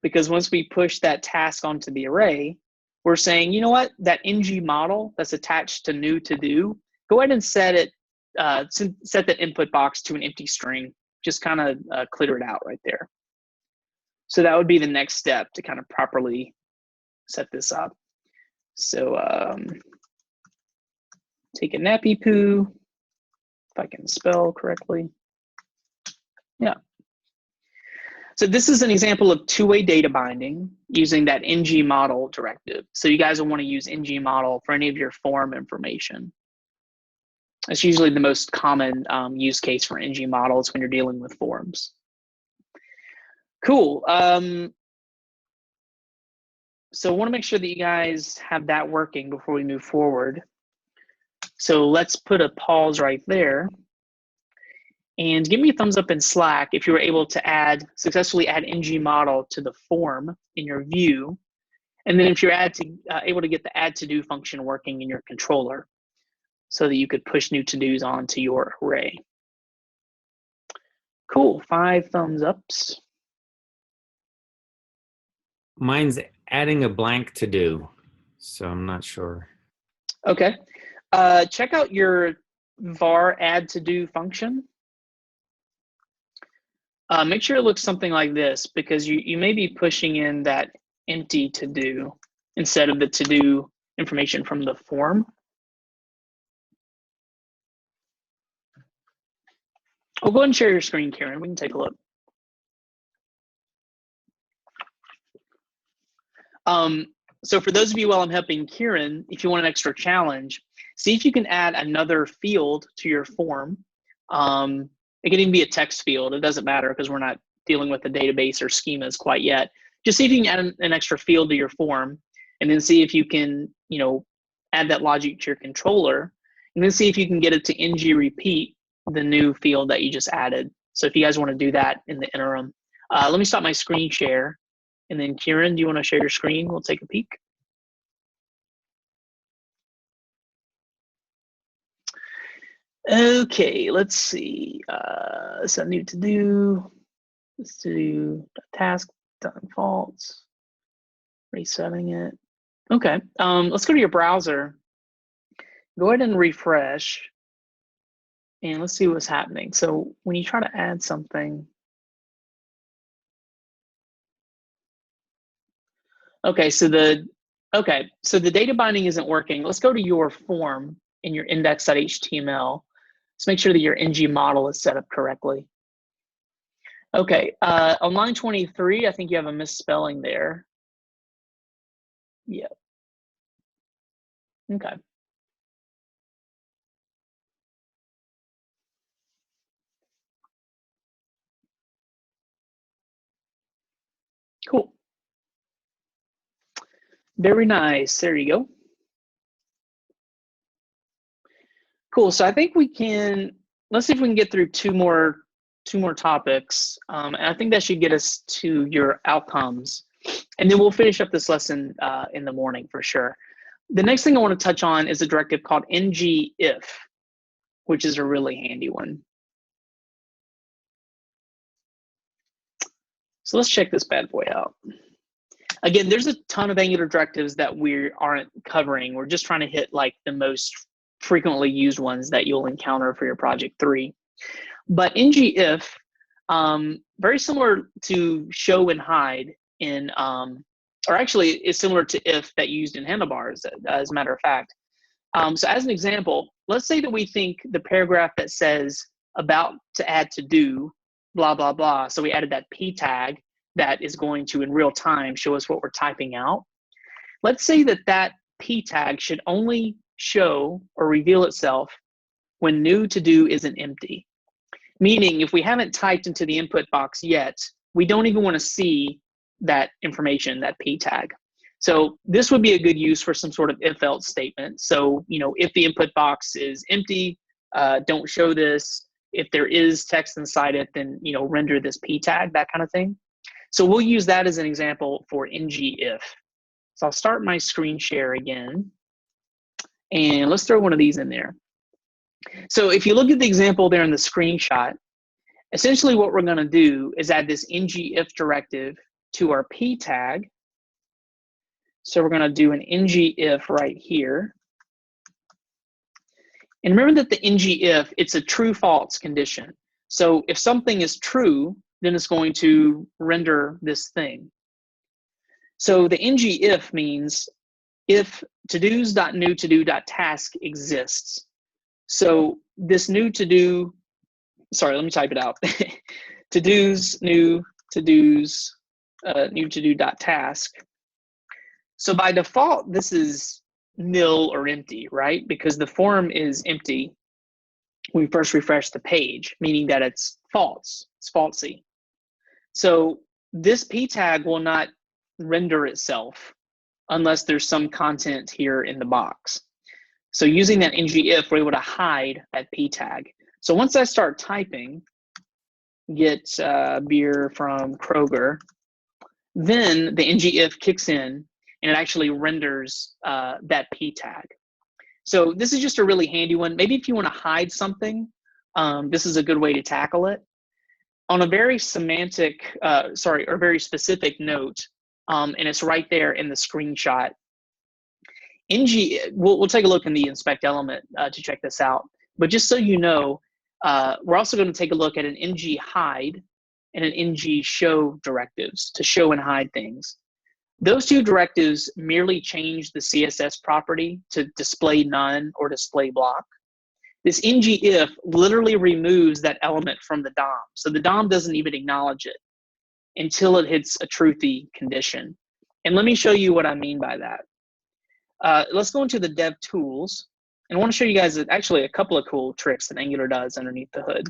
because once we push that task onto the array, we're saying, you know what, that ng model that's attached to new to do, go ahead and set it, set that input box to an empty string. Just kind of clear it out right there. So that would be the next step to kind of properly set this up. So take a nappy poo, if I can spell correctly. Yeah. So this is an example of two-way data binding using that ng model directive. So you guys will want to use ng model for any of your form information. That's usually the most common use case for ng models when you're dealing with forms. Cool. So I want to make sure that you guys have that working before we move forward. So let's put a pause right there. And give me a thumbs up in Slack if you were able to successfully add ng model to the form in your view. And then if you're able to get the add to do function working in your controller so that you could push new to-dos onto your array. Cool, 5 thumbs ups. Mine's adding a blank to do, so I'm not sure. Okay, check out your var add to do function. Make sure it looks something like this, because you may be pushing in that empty to do instead of the to do information from the form. I'll go ahead and share your screen, Karen. We can take a look. So for those of you while I'm helping Kieran, if you want an extra challenge, see if you can add another field to your form. It can even be a text field. It doesn't matter because we're not dealing with the database or schemas quite yet. Just see if you can add an extra field to your form, and then see if you can, add that logic to your controller, and then see if you can get it to ng repeat the new field that you just added. So if you guys want to do that in the interim, let me stop my screen share. And then Kieran, do you want to share your screen? We'll take a peek. Okay, let's see. Set new to do. Let's do task done false. Resetting it. Okay, let's go to your browser. Go ahead and refresh. And let's see what's happening. So when you try to add something. Okay, so the data binding isn't working. Let's go to your form in your index.html. Let's make sure that your ng model is set up correctly. Okay, on line 23, I think you have a misspelling there. Yep. Okay. Cool. Very nice. There you go. Cool. So I think we can. Let's see if we can get through two more topics, and I think that should get us to your outcomes, and then we'll finish up this lesson in the morning for sure. The next thing I want to touch on is a directive called ngIf, which is a really handy one. So let's check this bad boy out. Again, there's a ton of Angular directives that we aren't covering. We're just trying to hit like the most frequently used ones that you'll encounter for your project 3. But ngIf, very similar to show and hide in, or actually is similar to if that you used in handlebars, as a matter of fact. So as an example, let's say that we think the paragraph that says about to add to do, blah, blah, blah. So we added that p tag that is going to, in real time, show us what we're typing out. Let's say that that p tag should only show or reveal itself when new to do isn't empty. Meaning, if we haven't typed into the input box yet, we don't even want to see that information, that p tag. So this would be a good use for some sort of if-else statement. So, if the input box is empty, don't show this. If there is text inside it, then, render this p tag, that kind of thing. So we'll use that as an example for ngIf. So I'll start my screen share again. And let's throw one of these in there. So if you look at the example there in the screenshot, essentially what we're going to do is add this ngIf directive to our p tag. So we're going to do an ngIf right here. And remember that the ngIf, it's a true-false condition. So if something is true, then it's going to render this thing. So the ngIf means if todos.newTodo.task exists. So this new to do, sorry, let me type it out. Todos, new todos, new to do.task. So by default, this is nil or empty, right? Because the form is empty when we first refresh the page, meaning that it's false, it's falsy. So this p tag will not render itself unless there's some content here in the box. So using that ngIf, we're able to hide that p tag. So once I start typing, get beer from Kroger, then the ngIf kicks in and it actually renders that p tag. So this is just a really handy one. Maybe if you want to hide something, this is a good way to tackle it. On a very semantic, or very specific note, and it's right there in the screenshot. We'll take a look in the inspect element to check this out. But just so you know, we're also going to take a look at an ng hide and an ng show directives to show and hide things. Those two directives merely change the CSS property to display none or display block. This ngIf literally removes that element from the DOM. So the DOM doesn't even acknowledge it until it hits a truthy condition. And let me show you what I mean by that. Let's go into the dev tools. And I want to show you guys actually a couple of cool tricks that Angular does underneath the hood.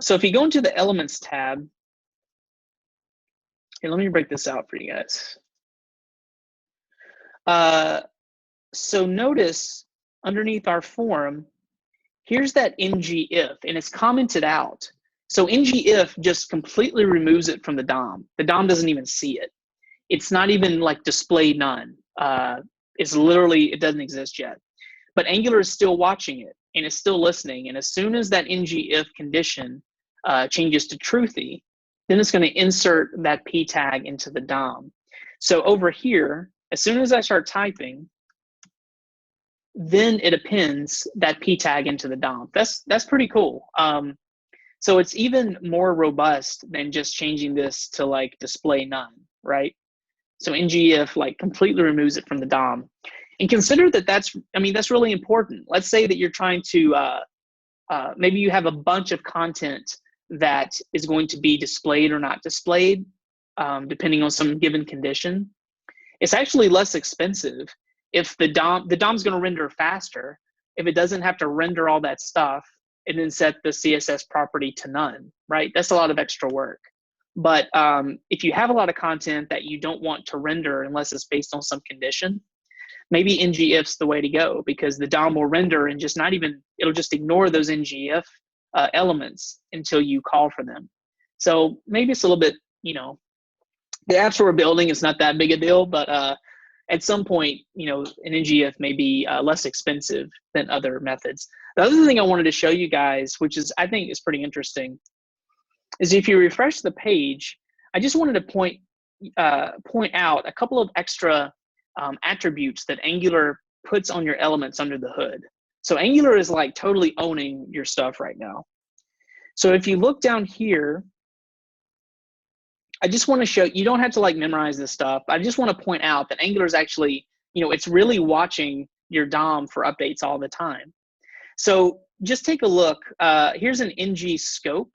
So if you go into the Elements tab, here, let me break this out for you guys. So notice underneath our form, here's that ngIf, and it's commented out. So ngIf just completely removes it from the DOM. The DOM doesn't even see it. It's not even like display none. It's literally, it doesn't exist yet. But Angular is still watching it, and it's still listening. And as soon as that ngIf condition changes to truthy, then it's going to insert that p tag into the DOM. So over here, as soon as I start typing, then it appends that p tag into the DOM. That's pretty cool. So it's even more robust than just changing this to like display none, right? So ngIf like completely removes it from the DOM. And consider that that's really important. Let's say that you're trying to, maybe you have a bunch of content that is going to be displayed or not displayed, depending on some given condition. It's actually less expensive if the DOM's going to render faster if it doesn't have to render all that stuff and then set the CSS property to none, right? That's a lot of extra work. But if you have a lot of content that you don't want to render unless it's based on some condition, maybe ngIf's the way to go, because the DOM will render and just it'll just ignore those ngIf elements until you call for them. So maybe it's a little bit, the apps we're building is not that big a deal, but at some point, an ngIf may be less expensive than other methods. The other thing I wanted to show you guys, which I think is pretty interesting, is if you refresh the page, I just wanted to point out a couple of extra attributes that Angular puts on your elements under the hood. So Angular is like totally owning your stuff right now. So if you look down here, I just want to show, you don't have to like memorize this stuff. I just want to point out that Angular is actually, it's really watching your DOM for updates all the time. So just take a look. Here's an ng scope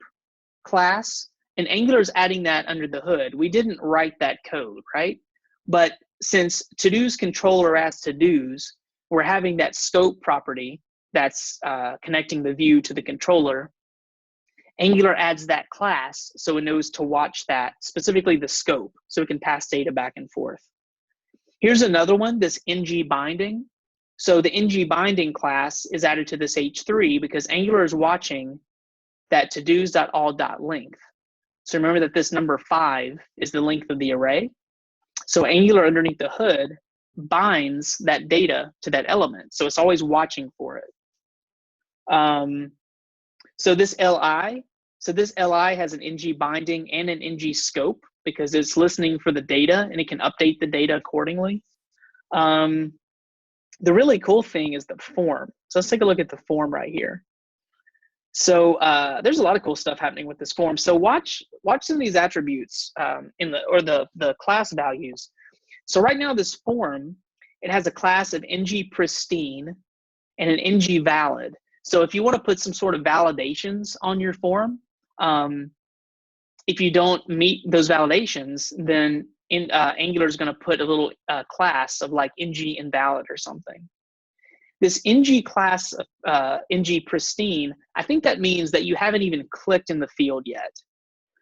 class, and Angular is adding that under the hood. We didn't write that code, right? But since to-dos controller as to-dos, we're having that scope property that's connecting the view to the controller. Angular adds that class so it knows to watch that, specifically the scope, so it can pass data back and forth. Here's another one, this ng binding. So the ng binding class is added to this h3 because Angular is watching that todos.all.length. So remember that this number 5 is the length of the array. So Angular underneath the hood binds that data to that element. So it's always watching for it. So this li has an ng binding and an ng scope because it's listening for the data and it can update the data accordingly. The really cool thing is the form. So let's take a look at the form right here. So there's a lot of cool stuff happening with this form. So watch some of these attributes the class values. So right now this form, it has a class of ng pristine and an ng valid. So if you want to put some sort of validations on your form, if you don't meet those validations, then Angular is going to put a little class of like ng invalid or something. This ng class, ng pristine, I think that means that you haven't even clicked in the field yet.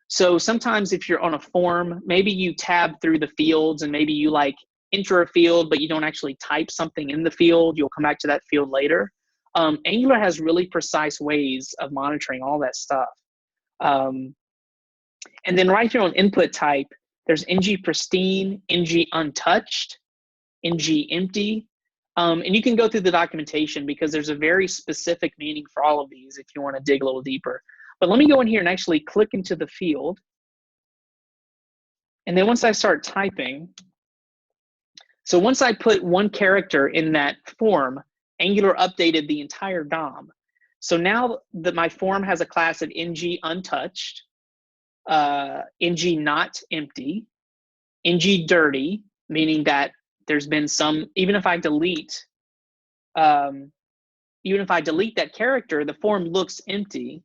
So sometimes if you're on a form, maybe you tab through the fields and maybe you like enter a field, but you don't actually type something in the field. You'll come back to that field later. Angular has really precise ways of monitoring all that stuff. And then right here on input type, there's ng pristine, ng untouched, ng empty. And you can go through the documentation because there's a very specific meaning for all of these if you want to dig a little deeper. But let me go in here and actually click into the field. And then once I start typing, so once I put one character in that form, Angular updated the entire DOM. So now that my form has a class of ng untouched, ng not empty, ng dirty, meaning that there's been some, even if I delete even if I delete that character, the form looks empty,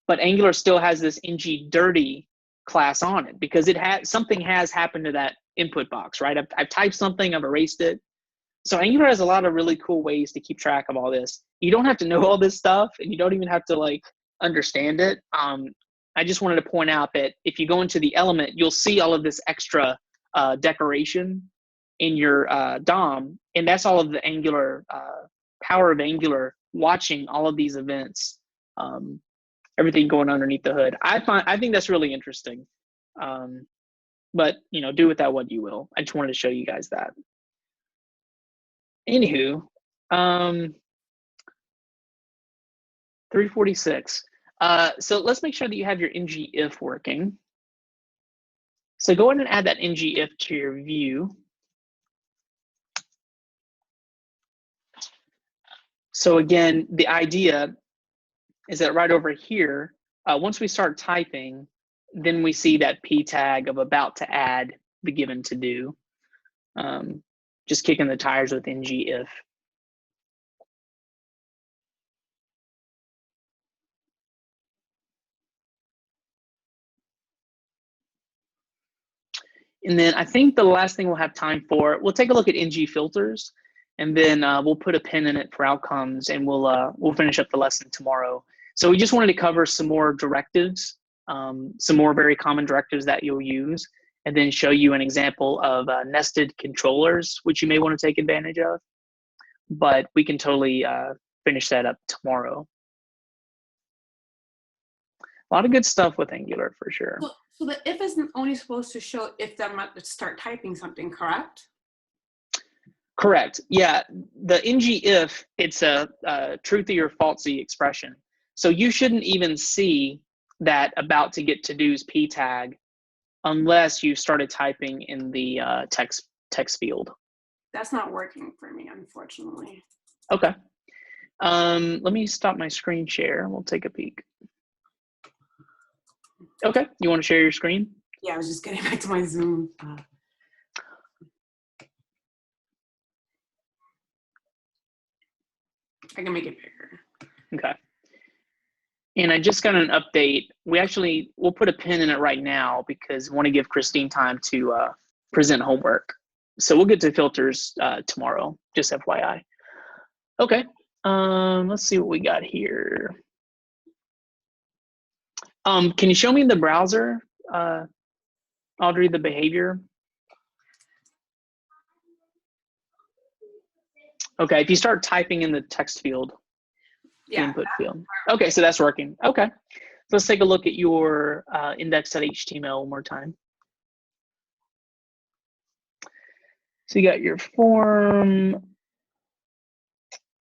but Angular still has this ng-dirty class on it because something has happened to that input box, right? I've typed something, I've erased it. So Angular has a lot of really cool ways to keep track of all this. You don't have to know all this stuff, and you don't even have to like understand it. I just wanted to point out that if you go into the element, you'll see all of this extra decoration in your DOM, and that's all of the Angular power of Angular watching all of these events, everything going underneath the hood. I think that's really interesting, but do with that what you will. I just wanted to show you guys that. Anywho, 346. So let's make sure that you have your ng-if working. So go ahead and add that ng-if to your view. So again, the idea is that right over here, once we start typing, then we see that p tag of about to add the given to do. Just kicking the tires with ng-if. And then I think the last thing we'll have time for, we'll take a look at ng filters, and then we'll put a pin in it for outcomes, and we'll finish up the lesson tomorrow. So we just wanted to cover some more directives, some more very common directives that you'll use, and then show you an example of nested controllers, which you may want to take advantage of. But we can totally finish that up tomorrow. A lot of good stuff with Angular for sure. So the if isn't only supposed to show if them to start typing something, correct? Correct. Yeah, the ng-if, it's a truthy or falsy expression. So you shouldn't even see that about to get to do's p tag unless you started typing in the text field. That's not working for me, unfortunately. Okay. Let me stop my screen share. We'll take a peek. Okay, you want to share your screen? Yeah, I was just getting back to my Zoom. I can make it bigger. Okay. And I just got an update. We'll put a pin in it right now because I want to give Christine time to present homework. So we'll get to filters tomorrow, just FYI. Okay, let's see what we got here. Can you show me in the browser, Audrey, the behavior? Okay, if you start typing in the text field, the input field. Okay, so that's working. Okay, so let's take a look at your index.html one more time. So you got your form,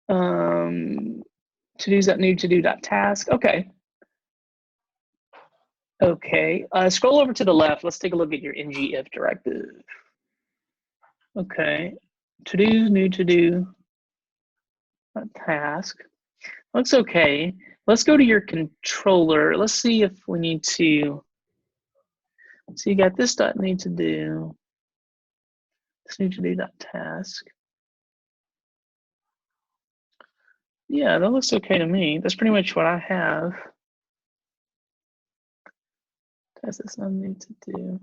to-dos.new, to-do.task. Okay. Okay, scroll over to the left. Let's take a look at your ng-if directive. Okay, to-do, new to-do, task. Looks okay. Let's go to your controller. Let's see if we need to. So you got this dot need to do. This need to do dot task. Yeah, that looks okay to me. That's pretty much what I have. That's this I need to do.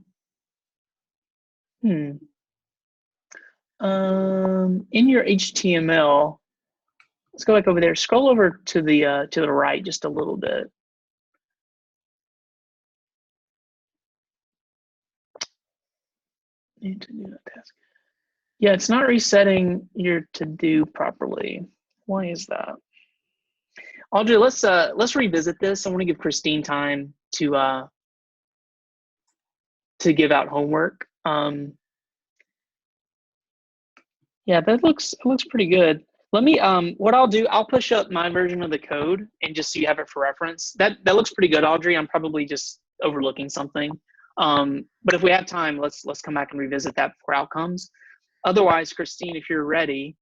In your HTML, let's go back over there. Scroll over to the right just a little bit. Need to do that task. Yeah, it's not resetting your to-do properly. Why is that? Audrey, let's revisit this. I want to give Christine time to give out homework. Yeah, that looks pretty good. Let me what I'll do, I'll push up my version of the code and just so you have it for reference. That looks pretty good, Audrey. I'm probably just overlooking something. But if we have time, let's come back and revisit that for outcomes. Otherwise, Christine, if you're ready,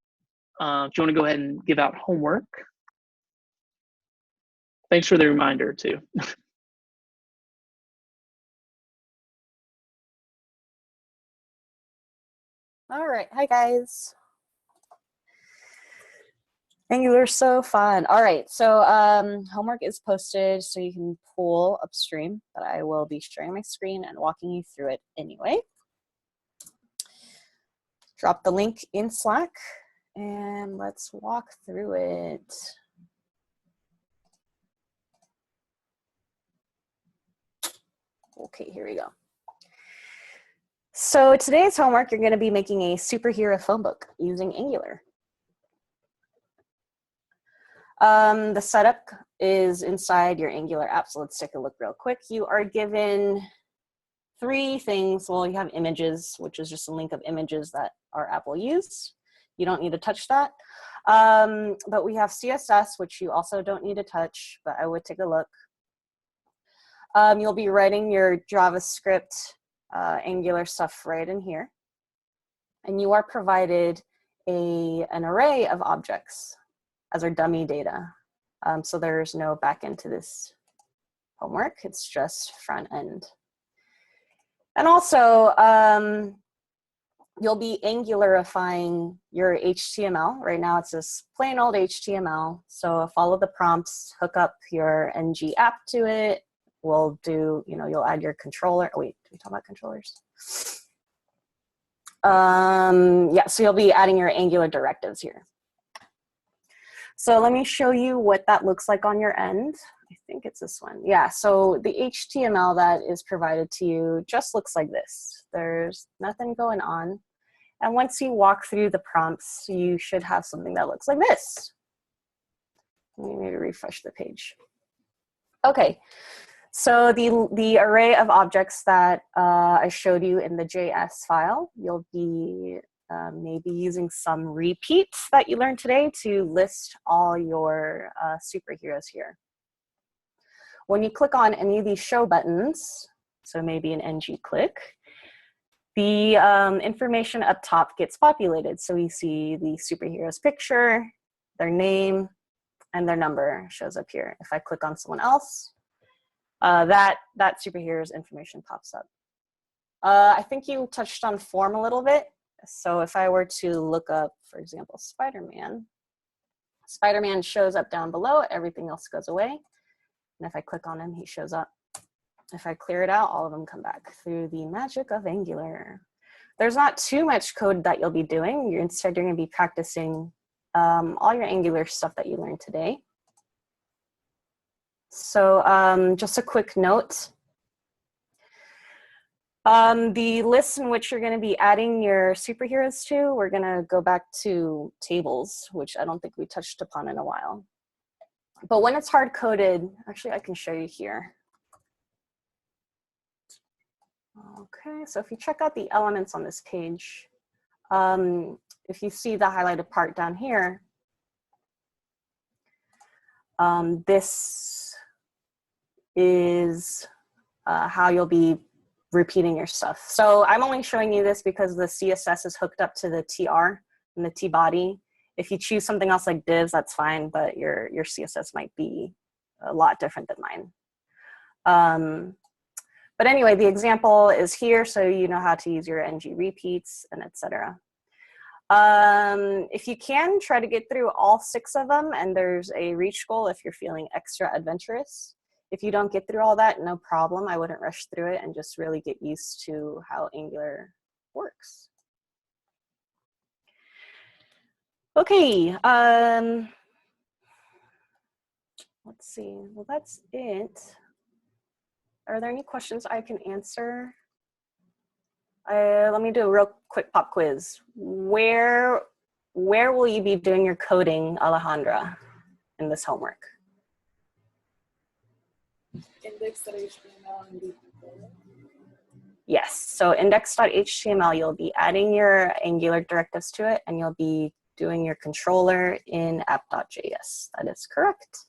if you want to go ahead and give out homework. Thanks for the reminder too. All right, hi guys. Angular's so fun. All right, so homework is posted so you can pull upstream, but I will be sharing my screen and walking you through it anyway. Drop the link in Slack and let's walk through it. Okay, here we go. So today's homework, you're going to be making a superhero phone book using Angular. The setup is inside your Angular app, so let's take a look real quick. You are given 3 things. Well, you have images, which is just a link of images that our app will use. You don't need to touch that. But we have CSS, which you also don't need to touch, but I would take a look. You'll be writing your JavaScript Angular stuff right in here. And you are provided an array of objects as our dummy data. So there's no back end to this homework. It's just front end. And also, you'll be Angularifying your HTML. Right now it's this plain old HTML. So follow the prompts, hook up your ng app to it. We'll do, you'll add your controller. Oh, wait, did we talk about controllers? Yeah, so you'll be adding your Angular directives here. So let me show you what that looks like on your end. I think it's this one. Yeah, so the HTML that is provided to you just looks like this. There's nothing going on. And once you walk through the prompts, you should have something that looks like this. Let me maybe refresh the page. Okay, so the array of objects that I showed you in the JS file, you'll be maybe using some repeats that you learned today to list all your superheroes here. When you click on any of these show buttons, so maybe an ng click, the information up top gets populated. So you see the superhero's picture, their name, and their number shows up here. If I click on someone else, that superhero's information pops up. I think you touched on form a little bit. So if I were to look up, for example, Spider-Man, Spider-Man shows up down below, everything else goes away. And if I click on him, he shows up. If I clear it out, all of them come back through the magic of Angular. There's not too much code that you'll be doing. Instead, you're going to be practicing all your Angular stuff that you learned today. So just a quick note. The list in which you're going to be adding your superheroes to, we're going to go back to tables, which I don't think we touched upon in a while. But when it's hard-coded, actually I can show you here. Okay, so if you check out the elements on this page, if you see the highlighted part down here, this is how you'll be repeating your stuff. So I'm only showing you this because the CSS is hooked up to the TR and the T body. If you choose something else like divs, that's fine, but your CSS might be a lot different than mine. But anyway, the example is here, so you know how to use your ng repeats and etc. If you can, try to get through all 6 of them, and there's a reach goal if you're feeling extra adventurous. If you don't get through all that, no problem. I wouldn't rush through it and just really get used to how Angular works. Okay, let's see. Well, that's it. Are there any questions I can answer? Let me do a real quick pop quiz. Where will you be doing your coding, Alejandra, in this homework? Index.html and the controller. Yes, so index.html, you'll be adding your Angular directives to it, and you'll be doing your controller in app.js. That is correct.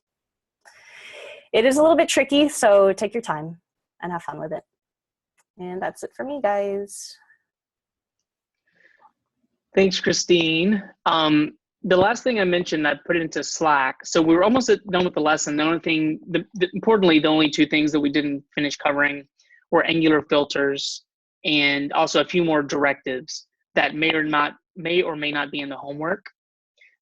It is a little bit tricky, so take your time and have fun with it. And that's it for me, guys. Thanks, Christine. The last thing I mentioned, I put it into Slack. So we were almost done with the lesson. The only thing, importantly, the only 2 things that we didn't finish covering were Angular filters and also a few more directives that may or may not be in the homework.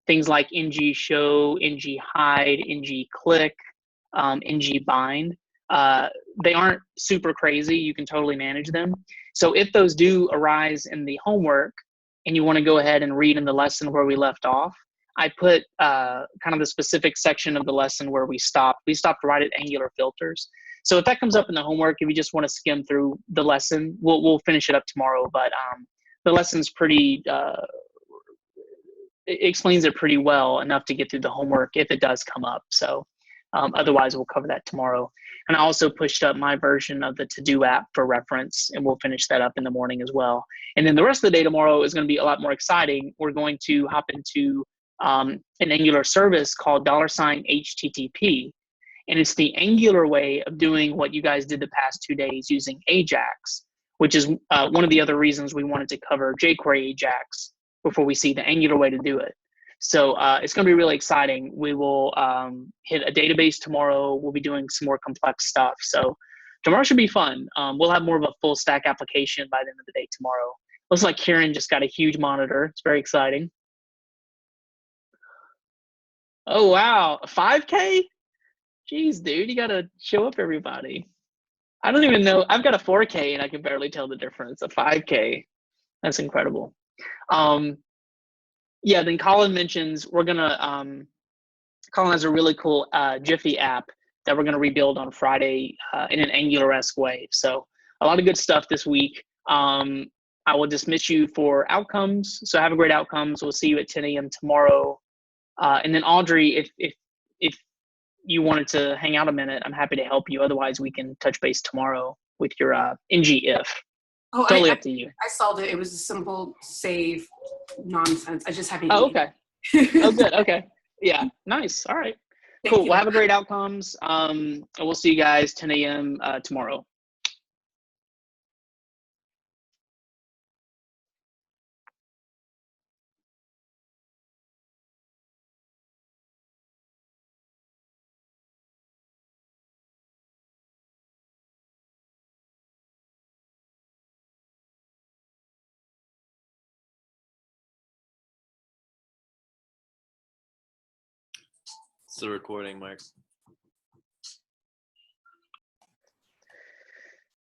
things like ng show, ng hide, ng click, ng bind. They aren't super crazy. You can totally manage them. So if those do arise in the homework and you want to go ahead and read in the lesson where we left off, I put kind of the specific section of the lesson where we stopped. We stopped right at angular filters. So if that comes up in the homework, if you just want to skim through the lesson, we'll finish it up tomorrow. But the lesson's pretty, it explains it pretty well enough to get through the homework if it does come up. So otherwise, we'll cover that tomorrow. And I also pushed up my version of the to-do app for reference, and we'll finish that up in the morning as well. And then the rest of the day tomorrow is going to be a lot more exciting. We're going to hop into an Angular service called $HTTP. And it's the Angular way of doing what you guys did the past 2 days using Ajax, which is one of the other reasons we wanted to cover jQuery Ajax before we see the Angular way to do it. So it's going to be really exciting. We will hit a database tomorrow. We'll be doing some more complex stuff. So tomorrow should be fun. We'll have more of a full stack application by the end of the day tomorrow. Looks like Kieran just got a huge monitor. It's very exciting. Oh, wow. 5K? Jeez, dude, you got to show up, everybody. I don't even know. I've got a 4K and I can barely tell the difference. A 5K. That's incredible. Yeah, then Colin mentions we're going to, Colin has a really cool Jiffy app that we're going to rebuild on Friday in an Angular-esque way. So a lot of good stuff this week. I will dismiss you for outcomes. So have a great outcomes. We'll see you at 10 a.m. tomorrow. And then Audrey, if you wanted to hang out a minute, I'm happy to help you. Otherwise, we can touch base tomorrow with your ng-if. Oh, totally up to you. I solved it. It was a simple save nonsense. I just haven't. Oh, okay. Oh, good. Okay. Yeah. Nice. All right. Cool. Well, have a great outcomes. And we'll see you guys 10 a.m. Tomorrow. It's the recording, Mark.